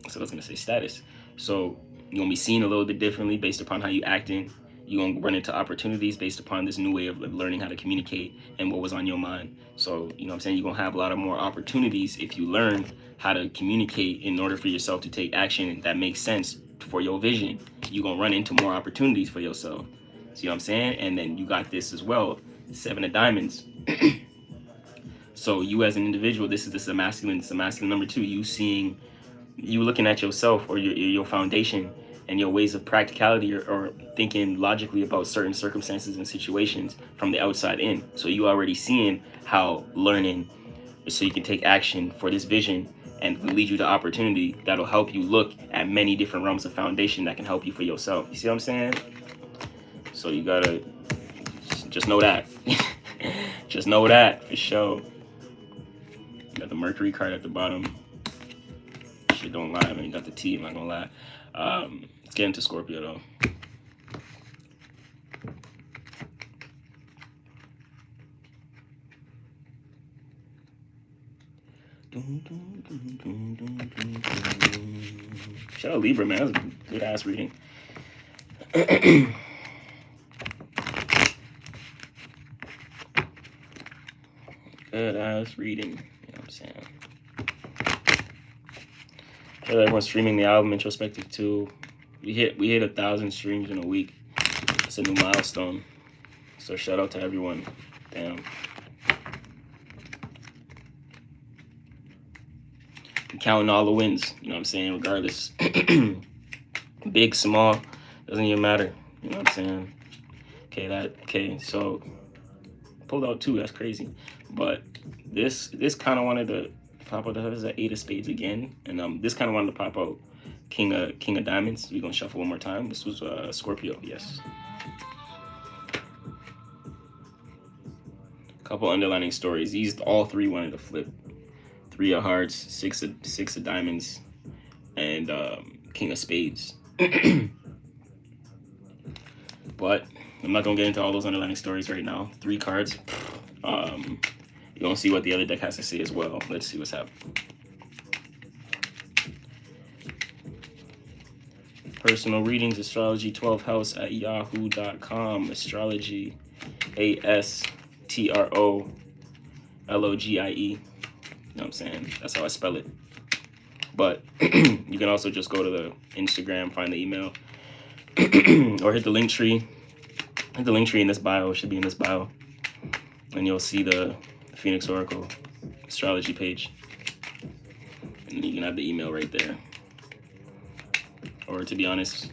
So I was gonna say status. So you're gonna be seen a little bit differently based upon how you acting. You're gonna run into opportunities based upon this new way of learning how to communicate and what was on your mind. So, you know what I'm saying, you're gonna have a lot of more opportunities if you learn how to communicate in order for yourself to take action that makes sense for your vision. You're gonna run into more opportunities for yourself. See what I'm saying? And then you got this as well, 7 of Diamonds. So you as an individual, this is a masculine number 2. You looking at yourself or your foundation and your ways of practicality or thinking logically about certain circumstances and situations from the outside in. So you already seeing how learning so you can take action for this vision and lead you to opportunity that'll help you look at many different realms of foundation that can help you for yourself. You see what I'm saying? So you gotta just know that. Just know that for sure. You got the Mercury card at the bottom. Shit don't lie. I mean, you got the T, I'm not gonna lie. Let's get into Scorpio though. Shout out Libra, man. That was a good ass reading. Good ass reading. You know what I'm saying? Shout out everyone streaming the album Introspective 2. We hit 1,000 streams in a week. It's a new milestone. So shout out to everyone. Damn. I'm counting all the wins, you know what I'm saying, regardless. Big, small, doesn't even matter. You know what I'm saying? Okay, so pulled out 2, that's crazy. But this kind of wanted to pop out the 8 of Spades again. And this kind of wanted to pop out King of Diamonds. We're gonna shuffle one more time. This was Scorpio, yes. Couple underlining stories. These all 3 wanted to flip. 3 of Hearts, 6 of Diamonds, and King of Spades. But I'm not gonna get into all those underlining stories right now. 3 cards. You're gonna see what the other deck has to say as well. Let's see what's happening. Personal readings, astrology 12th house at yahoo.com. Astrology, ASTROLOGIE. You know what I'm saying? That's how I spell it. But you can also just go to the Instagram, find the email, or hit the link tree. Hit the link tree in this bio. It should be in this bio. And you'll see the Phoenix Oracle astrology page. And you can have the email right there. Or to be honest,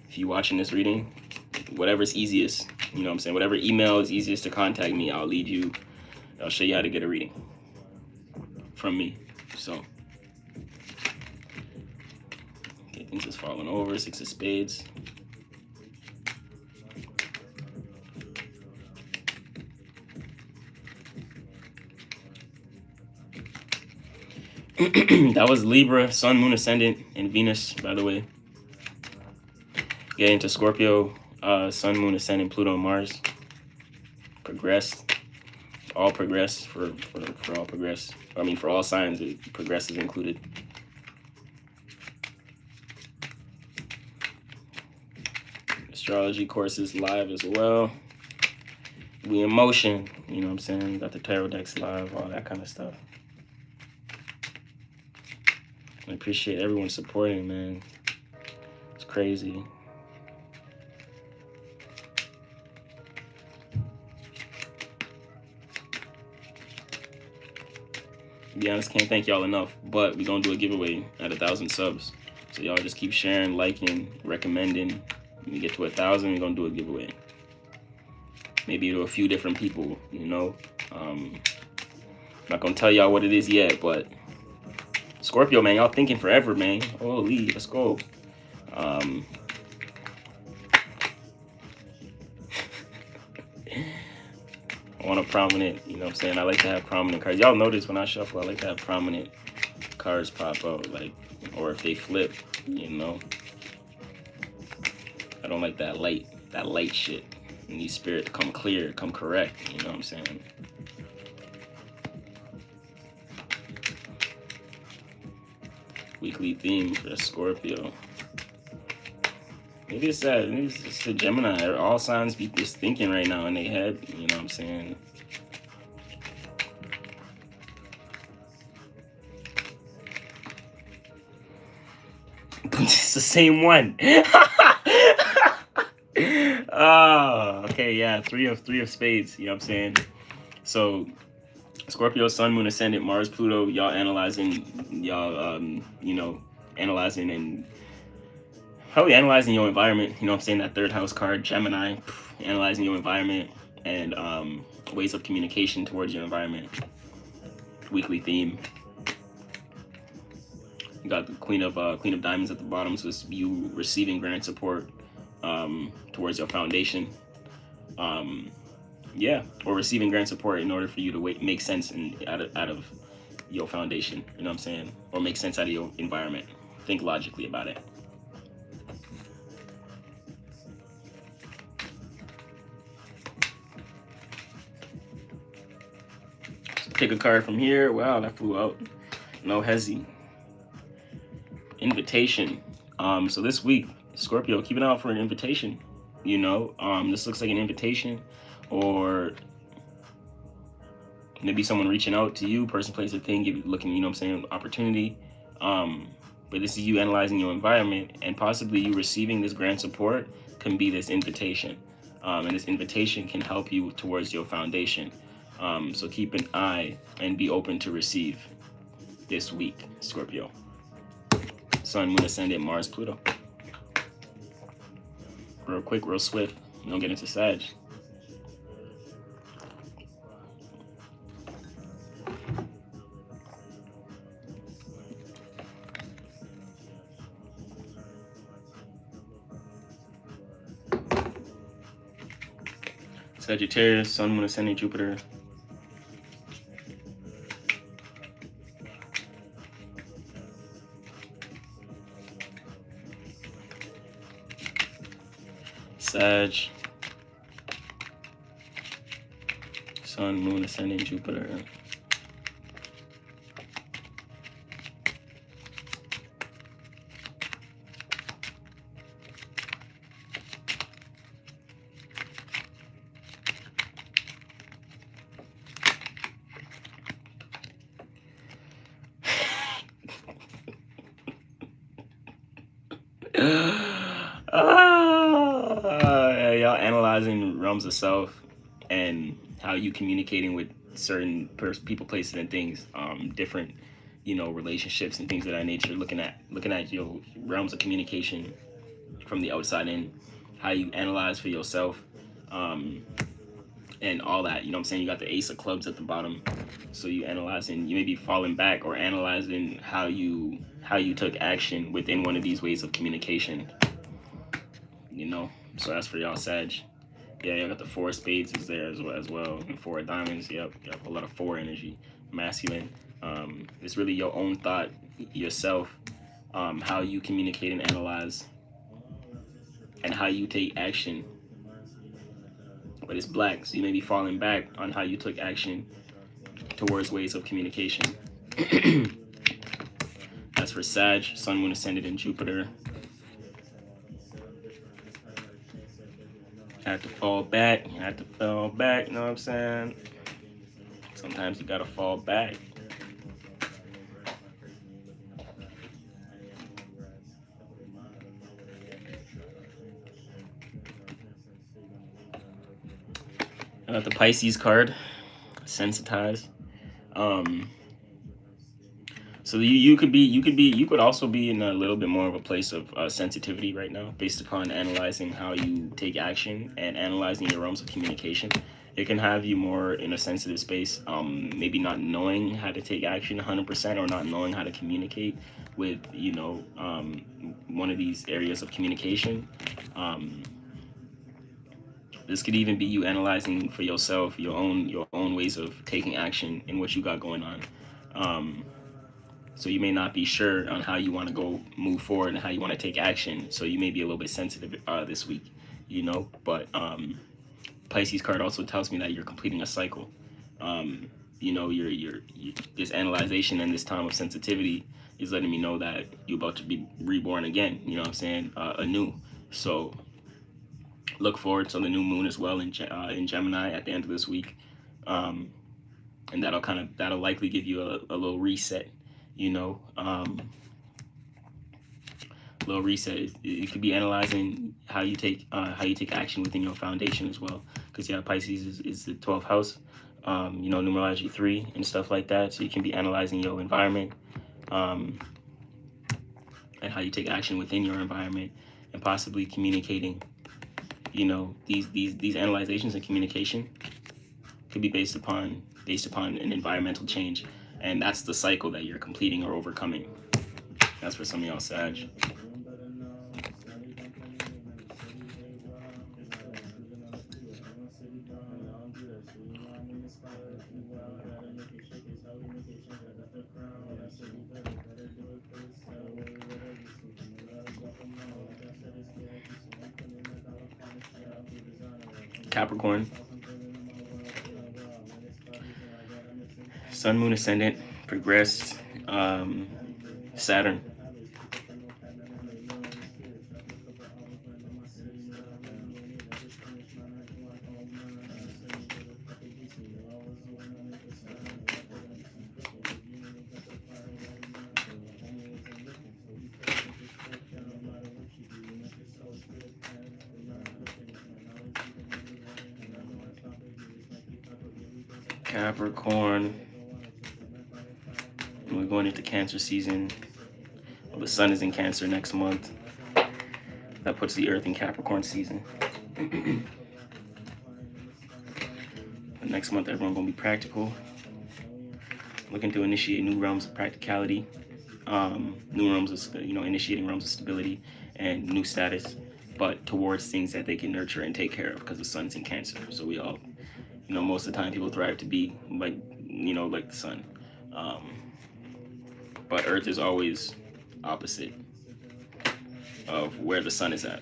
if you're watching this reading, whatever's easiest, you know what I'm saying? Whatever email is easiest to contact me, I'll show you how to get a reading from me. So, okay, things just falling over. 6 of Spades. That was Libra, Sun, Moon, Ascendant, and Venus, by the way. Get into Scorpio, Sun, Moon, Ascendant, Pluto, and Mars. Progress. All progress for all progress. I mean, for all signs, progress is included. Astrology courses live as well. We in motion, you know what I'm saying? Got the tarot decks live, all that kind of stuff. I appreciate everyone supporting, man. crazy. To be honest, can't thank y'all enough, but we're gonna do a giveaway at 1,000 subs. So y'all just keep sharing, liking, recommending. When we get to 1,000, we're gonna do a giveaway. Maybe to a few different people, you know. I'm not gonna tell y'all what it is yet, but Scorpio, man, y'all thinking forever, man. Holy, let's go. I want a prominent, you know what I'm saying? I like to have prominent cards. Y'all notice when I shuffle, I like to have prominent cards pop out, like, or if they flip, you know. I don't like that light shit. I need spirit to come clear, come correct, you know what I'm saying? Weekly theme for Scorpio. Maybe it's that. Maybe it's the Gemini. All signs be just thinking right now in their head. You know what I'm saying? It's the same one. Oh, okay, yeah. Three of spades. You know what I'm saying? So, Scorpio, Sun, Moon, Ascendant, Mars, Pluto. Y'all analyzing. Y'all, you know, analyzing and probably analyzing your environment. You know what I'm saying? That third house card, Gemini, analyzing your environment and ways of communication towards your environment. Weekly theme. You got the Queen of Diamonds at the bottom, so it's you receiving grant support towards your foundation. Yeah, or receiving grant support in order for you to make sense out of your foundation. You know what I'm saying? Or make sense out of your environment. Think logically about it. Pick a card from here. Wow, that flew out. No hezzy. Invitation. So this week, Scorpio, keep an eye out for an invitation. You know, this looks like an invitation, or maybe someone reaching out to you, person, place, or thing, looking, you know what I'm saying, opportunity. But this is you analyzing your environment, and possibly you receiving this grant support can be this invitation. And this invitation can help you towards your foundation. So keep an eye and be open to receive this week, Scorpio. Sun, Moon, Ascendant, Mars, Pluto. Real quick, real swift. Don't get into Sag. Sagittarius, Sun, Moon, Ascendant, Jupiter. Sag, Sun, Moon, Ascendant, Jupiter. Y'all analyzing realms of self and how you communicating with certain people, places, and things, different, you know, relationships and things of that nature. Looking at your realms of communication from the outside in, how you analyze for yourself, and all that. You know what I'm saying? You got the Ace of Clubs at the bottom, so you analyzing, you may be falling back or analyzing how you took action within one of these ways of communication. You know, so that's for y'all, Sag. Yeah, you got the Four of Spades is there as well. And Four of Diamonds. Yep, a lot of four energy, masculine. It's really your own thought, yourself, how you communicate and analyze, and how you take action. But it's black, so you may be falling back on how you took action towards ways of communication. That's for Sag, Sun, Moon, Ascendant, and Jupiter. Had to fall back, you know what I'm saying? Sometimes you gotta fall back. Got the Pisces card, sensitized. So you could also be in a little bit more of a place of sensitivity right now, based upon analyzing how you take action and analyzing your realms of communication. It can have you more in a sensitive space, maybe not knowing how to take action 100%, or not knowing how to communicate with one of these areas of communication. This could even be you analyzing for yourself your own ways of taking action in what you got going on. So you may not be sure on how you want to go move forward and how you want to take action. So you may be a little bit sensitive this week, But Pisces card also tells me that you're completing a cycle. You're this analyzation and this time of sensitivity is letting me know that you're about to be reborn again. You know what I'm saying? Anew. So look forward to the new moon as well in Gemini at the end of this week, and that'll likely give you a little reset. Little reset. It could be analyzing how you take action within your foundation as well, because Pisces is the 12th house, numerology 3 and stuff like that. So you can be analyzing your environment, and how you take action within your environment, and possibly communicating. These analyzations and communication could be based upon an environmental change, and that's the cycle that you're completing or overcoming. That's for some of y'all, Sag. Capricorn, Sun, Moon, Ascendant, progressed, Saturn. Capricorn. We're going into Cancer season. Well, the sun is in Cancer next month. That puts the Earth in Capricorn season. But next month, everyone gonna be practical, looking to initiate new realms of practicality, new realms of initiating realms of stability and new status, but towards things that they can nurture and take care of, because the sun's in Cancer. So we all, most of the time people thrive to be like the sun. But Earth is always opposite of where the sun is at.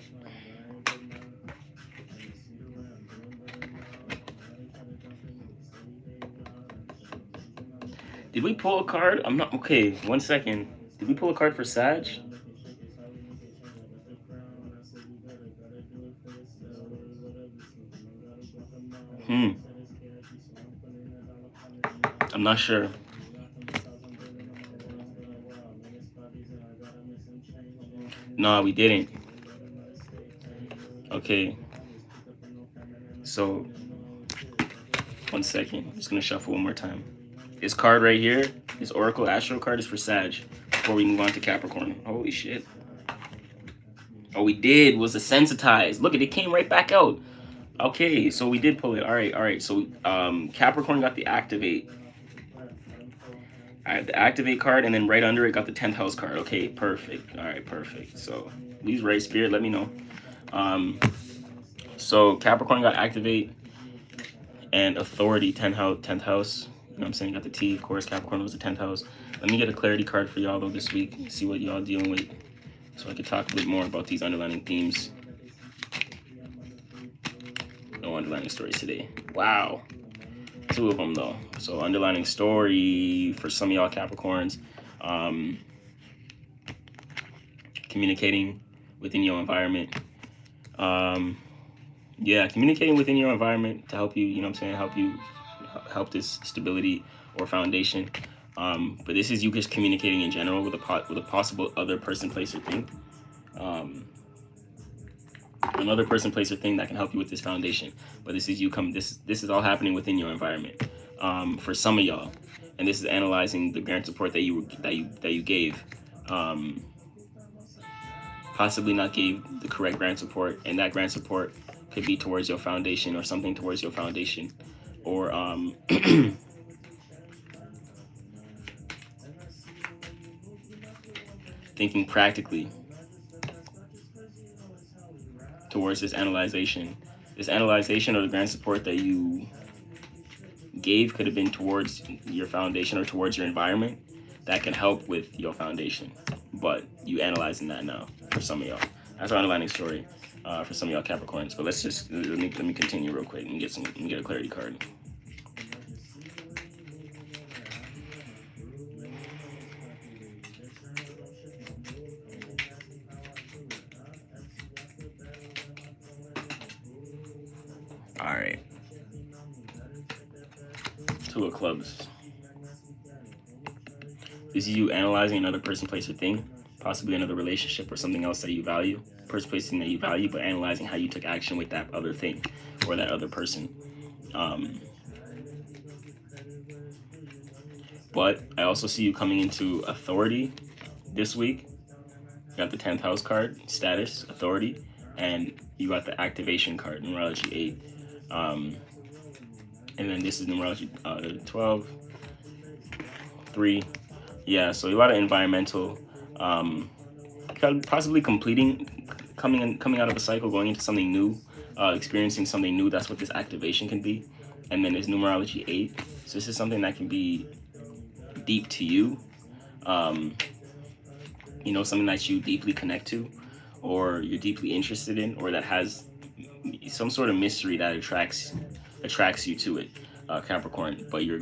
Did we pull a card? I'm not okay. 1 second. Did we pull a card for Sag? I'm not sure. No, we didn't. Okay. So, 1 second. I'm just gonna shuffle one more time. This card right here, this Oracle Astro card, is for Sag. Before we move on to Capricorn. Holy shit. Oh, we did. Was a sensitized. Look, it came right back out. Okay, so we did pull it. All right. So Capricorn got the activate. I had the activate card, and then right under it got the 10th house card. Okay, perfect. All right, perfect. So please, right, Spirit, let me know. So Capricorn got activate and authority, 10th house. You know what I'm saying? Got the T, of course. Capricorn was the 10th house. Let me get a clarity card for y'all though this week. See what y'all dealing with, so I could talk a bit more about these underlying themes. No underlying stories today. Wow. 2 of them though. So underlining story for some of y'all Capricorns, communicating within your environment. Communicating within your environment to help you, help this stability or foundation. But this is you just communicating in general with a possible other person, place, or thing. another person, place, or thing that can help you with this foundation. But this is you come. This is all happening within your environment. For some of y'all, and this is analyzing the grant support that you gave. Possibly not gave the correct grant support, and that grant support could be towards your foundation or something towards your foundation, or thinking practically towards this analyzation. This analyzation or the grant support that you gave could have been towards your foundation or towards your environment that can help with your foundation. But you analyzing that now for some of y'all. That's our underlining story for some of y'all Capricorns. But let's just let me continue real quick and get a clarity card. All right. Two of Clubs. This is you analyzing another person, place, or thing, possibly another relationship or something else that you value, person, place, thing that you value, but analyzing how you took action with that other thing or that other person. But I also see you coming into authority this week. You got the 10th house card, status, authority, and you got the activation card, numerology 8. And then this is numerology 12, 3. Yeah, so a lot of environmental, possibly coming out of a cycle, going into something new, experiencing something new. That's what this activation can be. And then there's numerology 8. So this is something that can be deep to you, something that you deeply connect to, or you're deeply interested in, or that has some sort of mystery that attracts you to it, Capricorn. But you're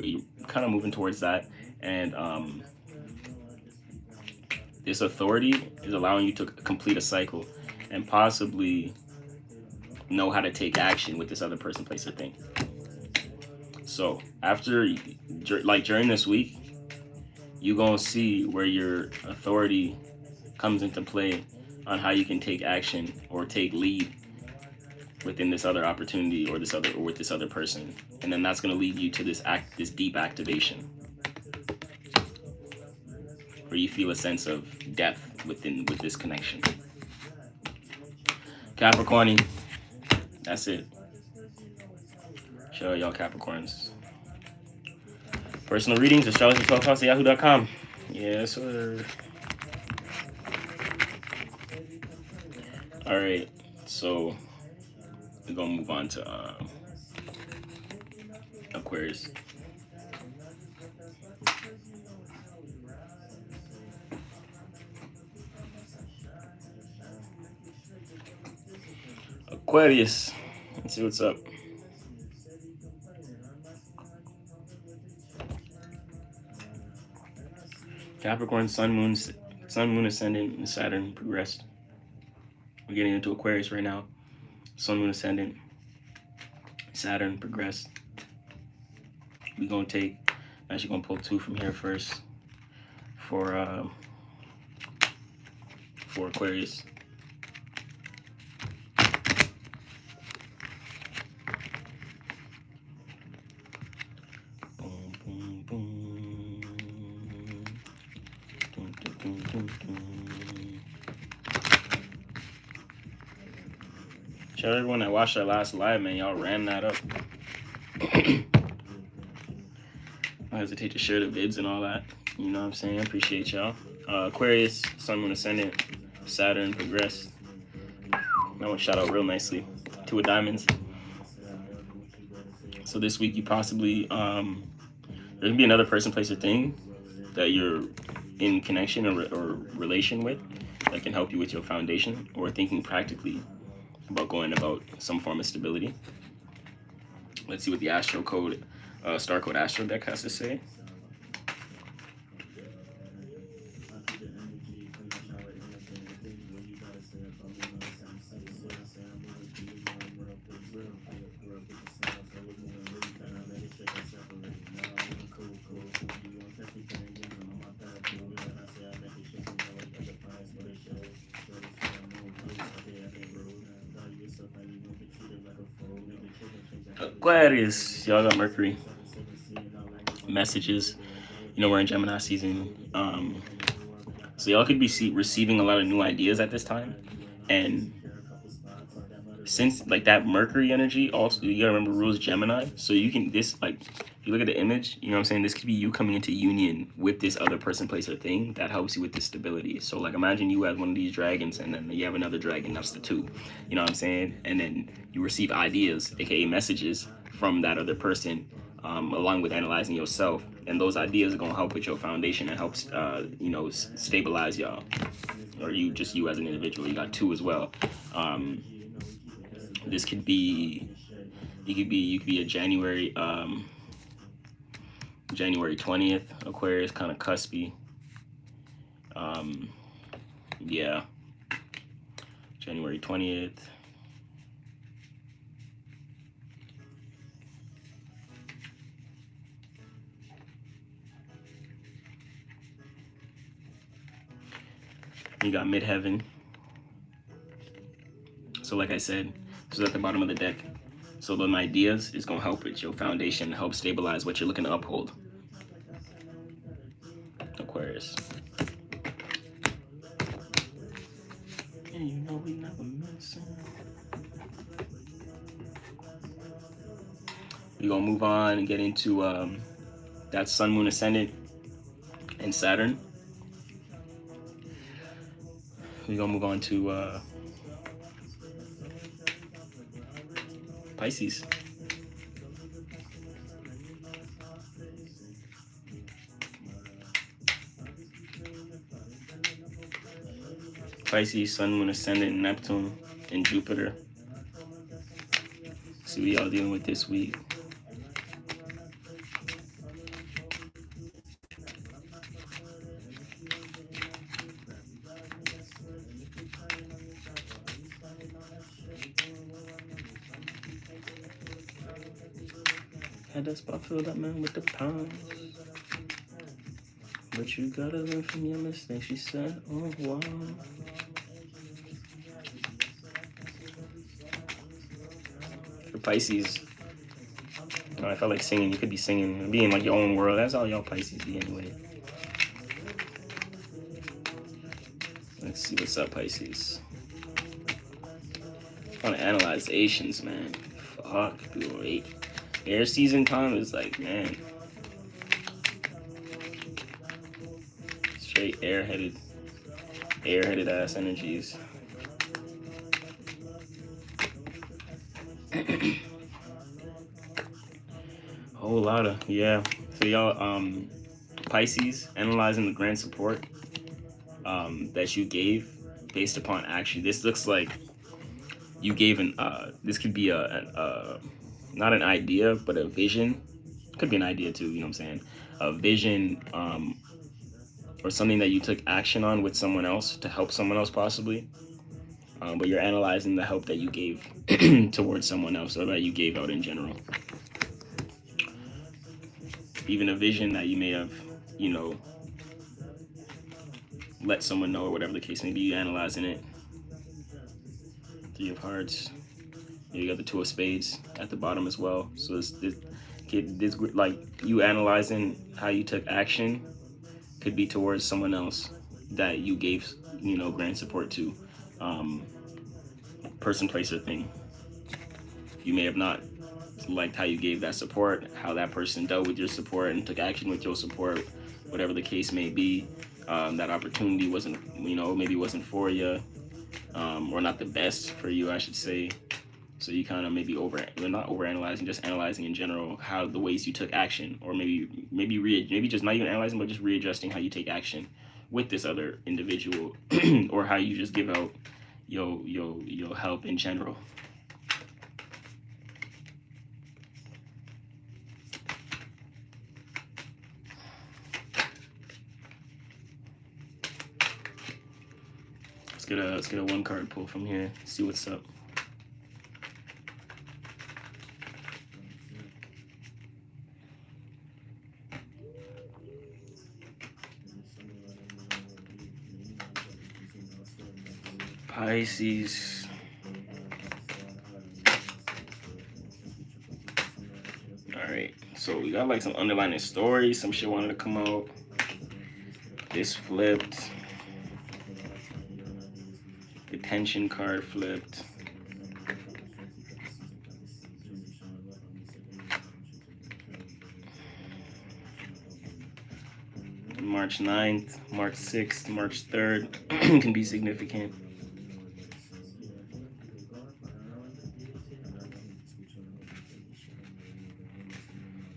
kind of moving towards that, and this authority is allowing you to complete a cycle and possibly know how to take action with this other person, place, or thing. So after, during this week, you're going to see where your authority comes into play on how you can take action or take lead within this other opportunity or with this other person. And then that's going to lead you to this deep activation, where you feel a sense of depth with this connection. Capricorn, that's it. Shout out y'all Capricorns. Personal readings, astrology12house@yahoo.com. Yes, sir. All right, so we're gonna move on to Aquarius. Aquarius, let's see what's up. Capricorn, Sun, Moon, Ascendant, and Saturn progressed. We're getting into Aquarius right now. Sun, Moon, Ascendant, Saturn progressed. We're gonna actually gonna pull 2 from here first for Aquarius. Shout out everyone that watched our last live, man. Y'all ran that up. I hesitate to share the vids and all that. You know what I'm saying? Appreciate y'all. Aquarius, Sun, Moon, Ascendant, Saturn progressed. That one shot out real nicely. 2 of diamonds. So this week you possibly there can be another person, place, or thing that you're in connection or relation with that can help you with your foundation, or thinking practically about going about some form of stability. Let's see what the Astro Code, Star Code Astro deck has to say. Aquarius, y'all got Mercury. Messages. We're in Gemini season. So y'all could be receiving a lot of new ideas at this time. And since like that Mercury energy, also you gotta remember rules Gemini. So you can if you look at the image, you know what I'm saying, this could be you coming into union with this other person, place, or thing that helps you with this stability. So like imagine you have one of these dragons and then you have another dragon, that's the two. You know what I'm saying? And then you receive ideas, aka messages, from that other person, along with analyzing yourself. And those ideas are gonna help with your foundation and helps stabilize y'all. Or you as an individual. You got two as well. This could be you could be a January 20th Aquarius, kind of cuspy. Yeah, January 20th. You got midheaven. So like I said, this is at the bottom of the deck. So the ideas is gonna help with your foundation, help stabilize what you're looking to uphold. Aquarius. Yeah, you know we never miss. We're gonna move on and get into that Sun, Moon, Ascendant, and Saturn. We're gonna move on to Pisces. Pisces, Sun, Moon, Ascendant, Neptune, and Jupiter. See what y'all dealing with this week. Had that spot filled up, man, with the pounds. But you gotta learn from your mistakes, she said. Oh, wow. For Pisces, I felt like singing. You could be singing, be in like your own world. That's all y'all Pisces be anyway. Let's see what's up, Pisces. I want to analyze Asians, man. Fuck, dude. Air season time is like, man. Straight airheaded ass energies. Whole lot of, yeah. So y'all, Pisces, analyzing the grand support that you gave based upon action. This looks like you gave this could be not an idea, but a vision. Could be an idea too, you know what I'm saying? A vision, or something that you took action on with someone else to help someone else possibly. But you're analyzing the help that you gave towards someone else, or that you gave out in general. Even a vision that you may have, let someone know, or whatever the case may be, you analyzing it. Three of Hearts. You got the Two of Spades at the bottom as well. So this like you analyzing how you took action could be towards someone else that you gave, grand support to, person, place, or thing. You may have not liked how you gave that support, how that person dealt with your support and took action with your support, whatever the case may be. That opportunity wasn't, maybe wasn't for you, or not the best for you, I should say. So you kind of maybe not overanalyzing, just analyzing in general how the ways you took action, or maybe just not even analyzing, but just readjusting how you take action with this other individual, or how you just give out your help in general. Let's get a one card pull from here. See what's up. Pisces. So we got like some underlying stories, some shit wanted to come out. This flipped. The tension card flipped. March 9th, March 6th, March 3rd can be significant.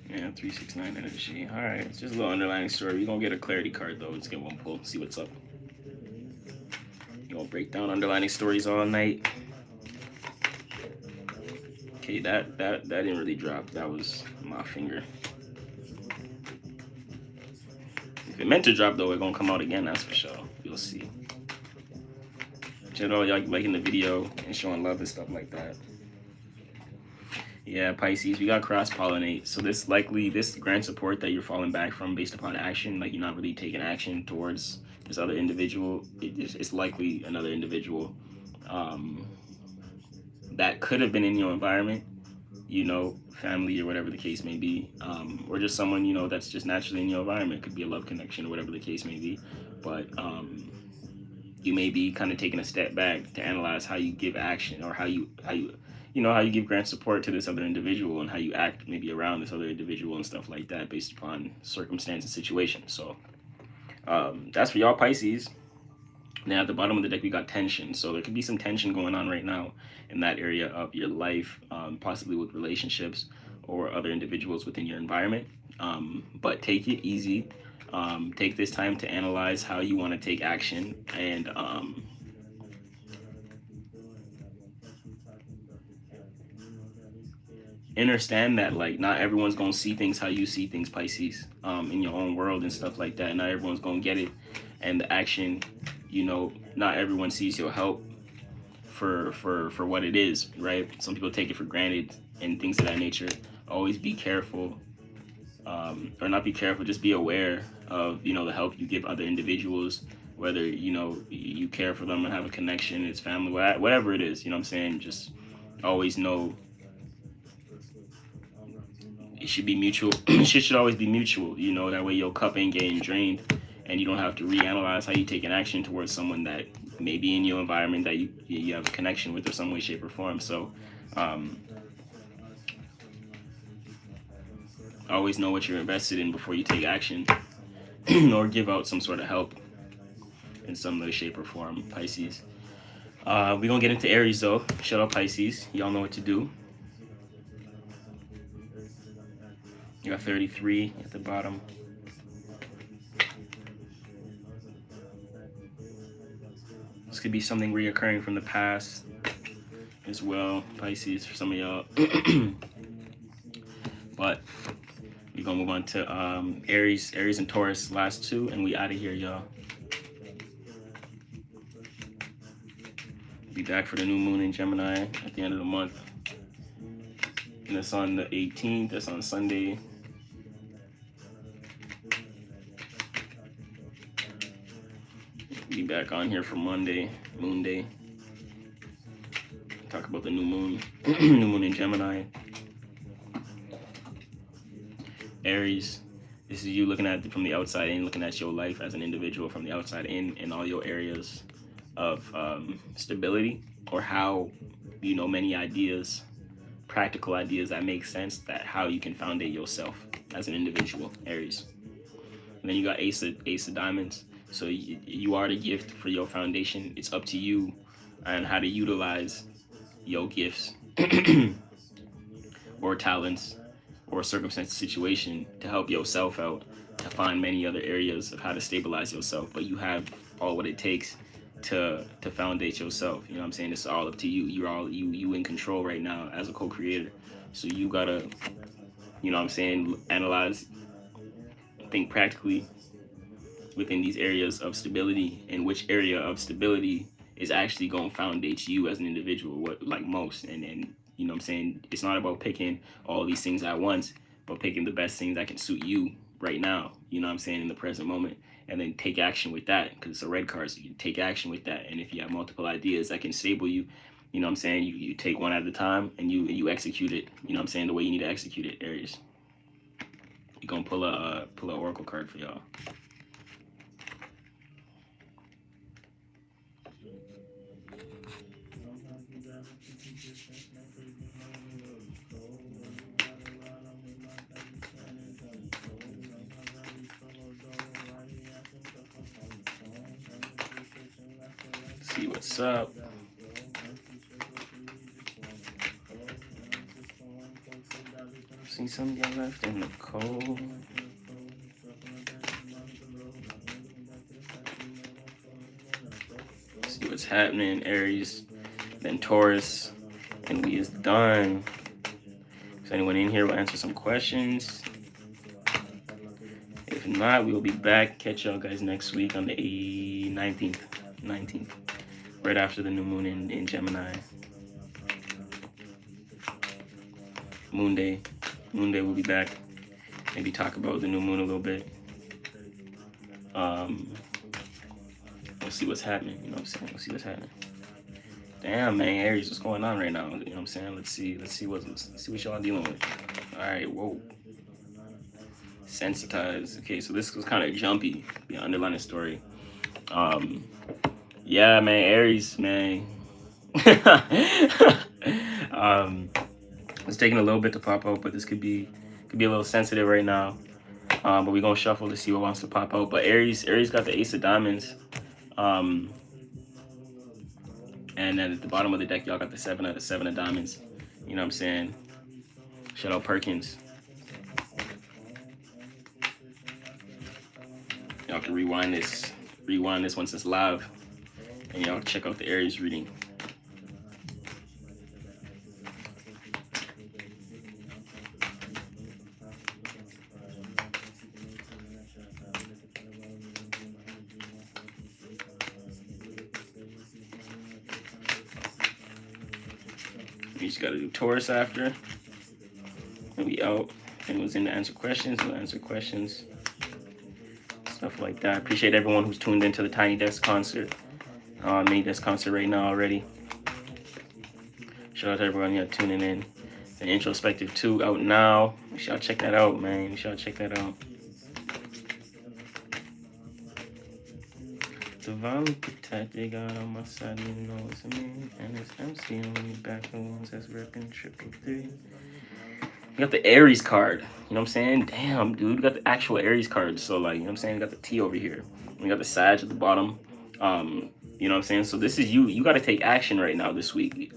Yeah, 369 energy. All right, it's just a little underlying story. We're gonna get a clarity card though. Let's get one pull, see what's up. You're gonna break down underlying stories all night. Okay, that didn't really drop. That was my finger. If it meant to drop though, it's gonna come out again, that's for sure. You'll see. Check out y'all liking the video and showing love and stuff like that. Yeah, Pisces, we got cross-pollinate. So this grants support that you're falling back from based upon action, like you're not really taking action towards this other individual. It's likely another individual that could have been in your environment, you know, family or whatever the case may be, or just someone, you know, that's just naturally in your environment. It could be a love connection or whatever the case may be. But you may be kind of taking a step back to analyze how you give action, or how you give grant support to this other individual, and how you act maybe around this other individual and stuff like that based upon circumstance and situation. So that's for y'all Pisces. Now at the bottom of the deck we got tension. So there could be some tension going on right now in that area of your life, possibly with relationships or other individuals within your environment. But take it easy. Take this time to analyze how you want to take action, and understand that like not everyone's gonna see things how you see things, Pisces, in your own world and stuff like that. Not everyone's gonna get it, and the action, you know, not everyone sees your help for what it is, right? Some people take it for granted and things of that nature. Always be careful, or not be careful, just be aware of, you know, the help you give other individuals, whether, you know, you care for them and have a connection, it's family, whatever it is, you know what I'm saying? Just always know it should be mutual. Shit should always be mutual, you know, that way your cup ain't getting drained, and you don't have to reanalyze how you take an action towards someone that may be in your environment that you have a connection with in some way, shape, or form. So always know what you're invested in before you take action or give out some sort of help in some way, shape, or form, Pisces. We're gonna get into Aries though. Shut up, Pisces. Y'all know what to do. You got 33 at the bottom. This could be something reoccurring from the past as well, Pisces, for some of y'all. But we're gonna move on to Aries and Taurus, last two, and we out of here, y'all. Be back for the new moon in Gemini at the end of the month. And it's on the 18th, that's on Sunday. Be back on here for Monday, Moon Day. Talk about the new moon, new moon in Gemini. Aries, this is you looking at it from the outside in, looking at your life as an individual from the outside in all your areas of stability, or how, you know, many ideas, practical ideas that make sense, that how you can foundate yourself as an individual, Aries. And then you got Ace of Diamonds. So you are the gift for your foundation. It's up to you and how to utilize your gifts or talents or circumstance situation to help yourself out, to find many other areas of how to stabilize yourself. But you have all what it takes to foundate yourself. You know what I'm saying? It's all up to you. You in control right now as a co-creator. So you gotta, you know what I'm saying, analyze, think practically within these areas of stability, and which area of stability is actually going to foundate you as an individual, what like most. And you know what I'm saying, it's not about picking all these things at once, but picking the best things that can suit you right now, you know what I'm saying, in the present moment, and then take action with that, because it's a red card, so you can take action with that. And if you have multiple ideas that can stable you, you know what I'm saying, you take one at a time and you execute it, you know what I'm saying, the way you need to execute it, Aries. We're gonna pull a oracle card for y'all. See what's up. See some y'all left in the cold. See what's happening, Aries, then Taurus, and we is done. Is anyone in here will answer some questions? If not, we will be back. Catch y'all guys next week on the 19th, right after the new moon in Gemini. Moon Day we'll be back. Maybe talk about the new moon a little bit. We'll see what's happening. You know what I'm saying? We'll see what's happening. Damn, man, Aries, what's going on right now? You know what I'm saying? Let's see what y'all dealing with. All right, whoa. Sensitized. Okay, so this was kind of jumpy. The underlying story. Yeah, man, Aries, man. It's taking a little bit to pop out, but this could be a little sensitive right now. But we're gonna shuffle to see what wants to pop out. But Aries got the Ace of Diamonds. And then at the bottom of the deck, y'all got the seven of diamonds. You know what I'm saying? Shout out Perkins. Y'all can rewind this once it's live, and y'all check out the Aries reading. We just gotta do Taurus after, and we out. And was in to answer questions. We'll answer questions. Stuff like that. Appreciate everyone who's tuned into the Tiny Desk concert. Mini Desk concert right now already. Shout out to everyone tuning in. The Introspective 2 out now. We should check that out, man. We should check that out. Divinely protected, God on my side, you know it's me. And it's MC on me back, the ones that's repping 333. You got the Aries card. You know what I'm saying? Damn, dude. You got the actual Aries card. So, like, you know what I'm saying? You got the T over here. And you got the Sag at the bottom. You know what I'm saying? So this is you. You got to take action right now this week.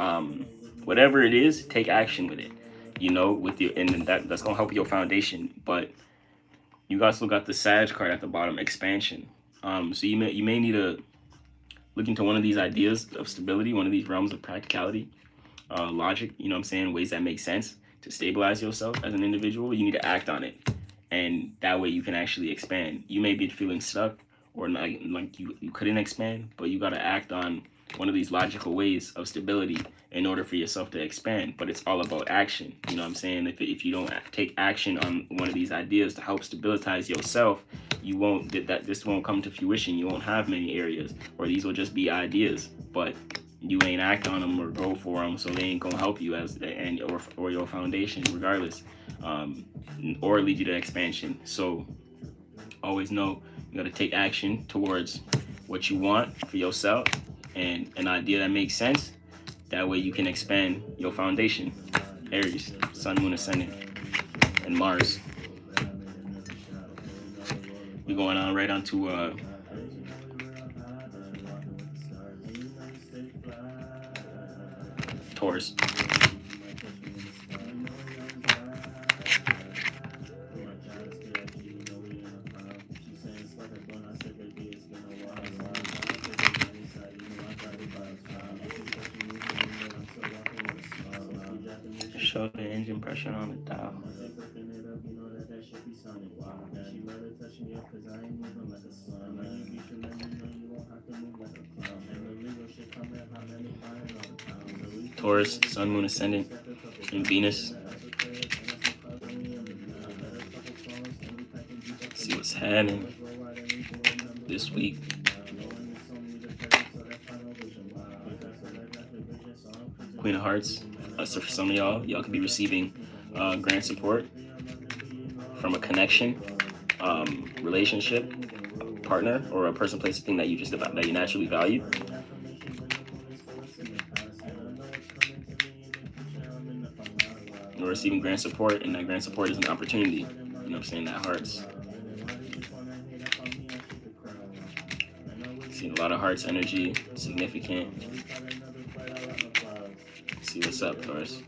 Whatever it is, take action with it. You know, with your, and that's going to help your foundation. But you also got the Sag card at the bottom, expansion. So you may need to look into one of these ideas of stability, one of these realms of practicality, logic, you know what I'm saying, ways that make sense to stabilize yourself as an individual. You need to act on it, and that way you can actually expand. You may be feeling stuck or not, like you couldn't expand, but you got to act on one of these logical ways of stability in order for yourself to expand. But it's all about action. You know what I'm saying? If you don't take action on one of these ideas to help stabilize yourself, you won't this won't come to fruition. You won't have many areas, or these will just be ideas, but you ain't act on them or go for them, so they ain't gonna help you or your foundation regardless, or lead you to expansion. So always know you got to take action towards what you want for yourself and an idea that makes sense. That way you can expand your foundation. Aries, Sun, Moon, Ascendant, and Mars. We're going on right on to Taurus. Show the engine pressure on the dial. Taurus, Sun, Moon, Ascendant, and Venus. See what's happening this week. Queen of Hearts. So for some of y'all could be receiving grant support from a connection, relationship, partner, or a person, place, a thing that you naturally value. Or receiving grant support, and that grant support is an opportunity. You know what I'm saying? That hearts. Seeing a lot of hearts energy, significant. See what's up, Taurus.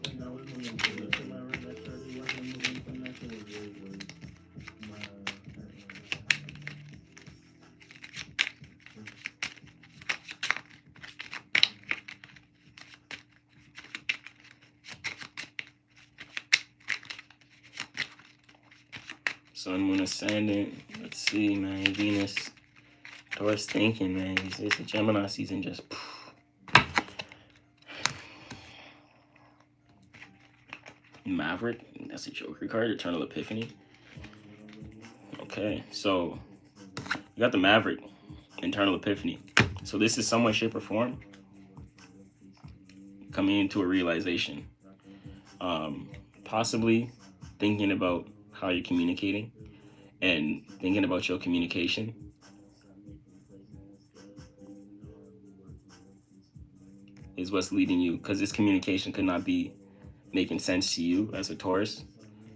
Sun, Moon, Ascendant. Let's see, man. Venus. Taurus thinking, man. It's a Gemini season, just... Maverick. That's a Joker card. Eternal Epiphany. Okay, so... You got the Maverick. Eternal Epiphany. So this is some way, shape, or form coming into a realization. Possibly thinking about how you're communicating and thinking about your communication. Is what's leading you, because this communication could not be making sense to you as a Taurus.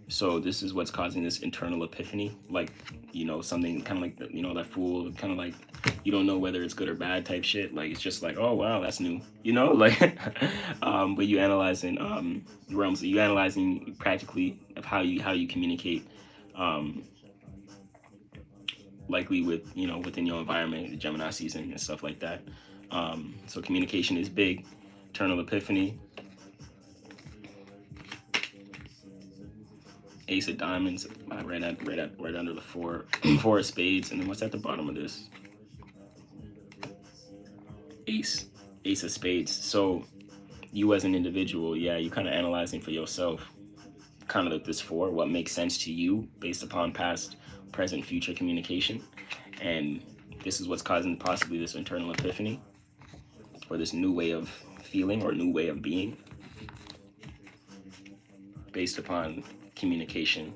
So this is what's causing this internal epiphany, like, you know, something kind of like, the, you know, that fool, kind of like, you don't know whether it's good or bad type shit. Like, it's just like, oh, wow, that's new, you know, like, but you analyzing realms, you analyzing practically of how you communicate, likely with, you know, within your environment, the Gemini season and stuff like that. So communication is big. Eternal epiphany. Ace of Diamonds, right under the four of Spades, and then what's at the bottom of this? Ace of Spades. So you as an individual, yeah, you kind of analyzing for yourself, kind of like this four, what makes sense to you based upon past, present, future communication, and this is what's causing possibly this internal epiphany, or this new way of feeling or new way of being, based upon communication.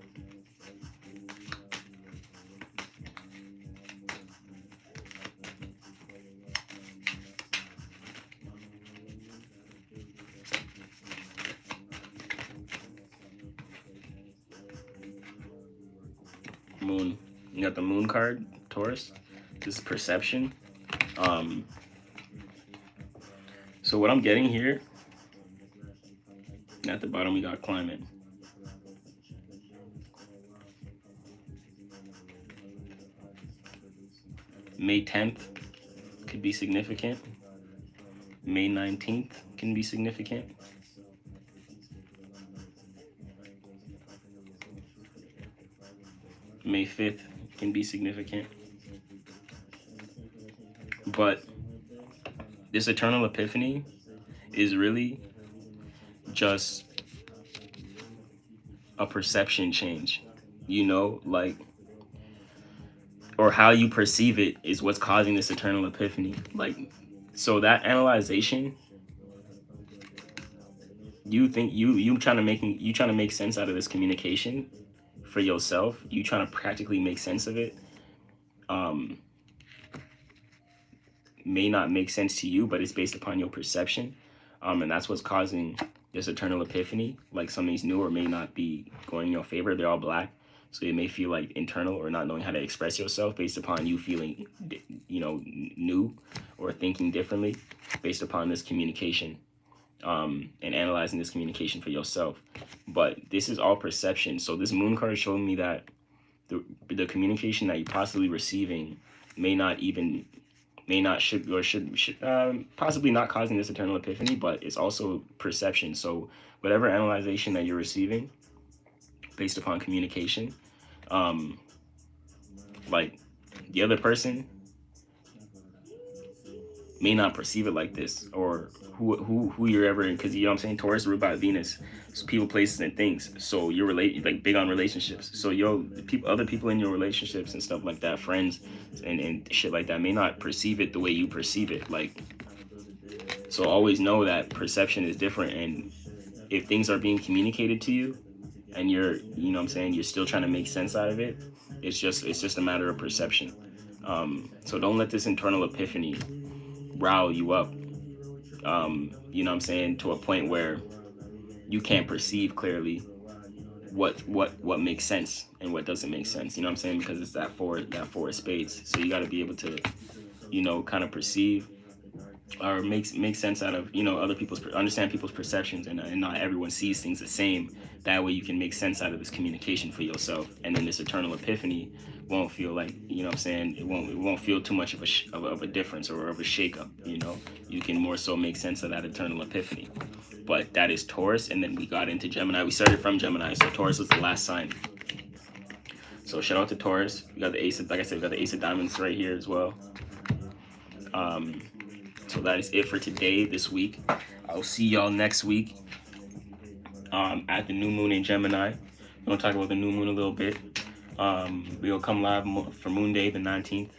Moon. You got the Moon card, Taurus. This is perception. So what I'm getting here, at the bottom we got climate. May 10th could be significant. May 19th can be significant. May 5th can be significant. But this eternal epiphany is really just a perception change, you know, like, or how you perceive it is what's causing this eternal epiphany. Like, so that analyzation, you think you trying to make sense out of this communication for yourself, you trying to practically make sense of it, may not make sense to you, but it's based upon your perception, and that's what's causing this eternal epiphany. Like, something's new or may not be going in your favor. They're all black, so it may feel like internal or not knowing how to express yourself based upon you feeling, you know, new or thinking differently based upon this communication, and analyzing this communication for yourself. But this is all perception. So this Moon card is showing me that the communication that you're possibly receiving should possibly not causing this eternal epiphany, but it's also perception. So whatever analyzation that you're receiving based upon communication, like, the other person may not perceive it like this, or who you're ever in, because, you know what I'm saying, Taurus ruled by Venus, so people, places, and things. So you're like big on relationships. So other people in your relationships and stuff like that, friends and shit like that, may not perceive it the way you perceive it. Like, so always know that perception is different, and if things are being communicated to you and you're, you know what I'm saying, you're still trying to make sense out of it, it's just a matter of perception. So don't let this internal epiphany rile you up, you know what I'm saying, to a point where you can't perceive clearly what makes sense and what doesn't make sense. You know what I'm saying? Because it's that four of spades. So you got to be able to, you know, kind of perceive or make sense out of, you know, other people's, understand people's perceptions, and not everyone sees things the same. That way you can make sense out of this communication for yourself, and then this eternal epiphany won't feel like, you know what I'm saying, it won't feel too much of a difference or of a shakeup. You know, you can more so make sense of that eternal epiphany. But that is Taurus, and then we got into Gemini. We started from Gemini, so Taurus was the last sign. So shout out to Taurus. We got the ace of, like I said, we got the ace of diamonds right here as well. So that is it for today, this week. I'll see y'all next week at the new moon in Gemini. We're gonna talk about the new moon a little bit. We'll come live for Moon Day, the 19th.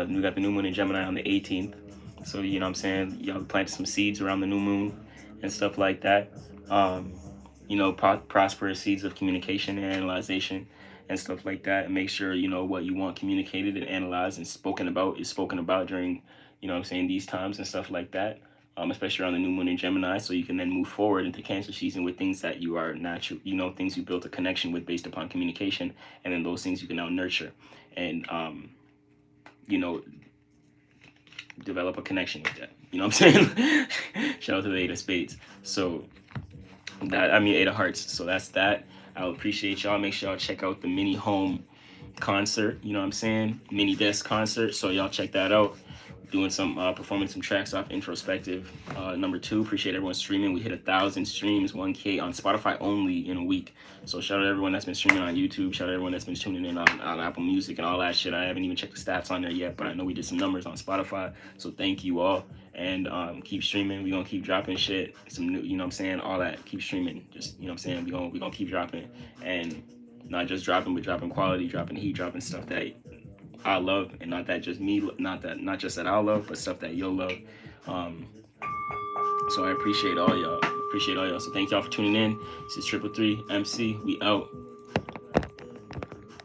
We got the new moon in Gemini on the 18th. So, you know what I'm saying, y'all plant some seeds around the new moon and stuff like that. You know, prosperous seeds of communication and analyzation and stuff like that. And make sure, you know, what you want communicated and analyzed and spoken about is spoken about during, you know what I'm saying, these times and stuff like that. Especially around the new moon in Gemini, so you can then move forward into Cancer season with things that you are natural, you know, things you built a connection with based upon communication, and then those things you can now nurture and, you know, develop a connection with that. You know what I'm saying? Shout out to the Eight of Spades. So that, I mean, Eight of Hearts. So that's that. I appreciate y'all. Make sure y'all check out the mini home concert. You know what I'm saying? Mini desk concert. So y'all check that out. Doing some performing some tracks off Introspective number 2. Appreciate everyone streaming. We hit 1,000 streams, 1K on Spotify only in a week. So shout out to everyone that's been streaming on YouTube. Shout out to everyone that's been tuning in on Apple Music and all that shit. I haven't even checked the stats on there yet, but I know we did some numbers on Spotify. So thank you all, and keep streaming. We gonna keep dropping shit, some new, you know what I'm saying, all that. Keep streaming. Just, you know what I'm saying, we gonna keep dropping, and not just dropping, but dropping quality, dropping heat, dropping stuff that I love, and not that just me, not just that I love, but stuff that you'll love. So I appreciate all y'all. So thank y'all for tuning in. This is 333 MC. We out.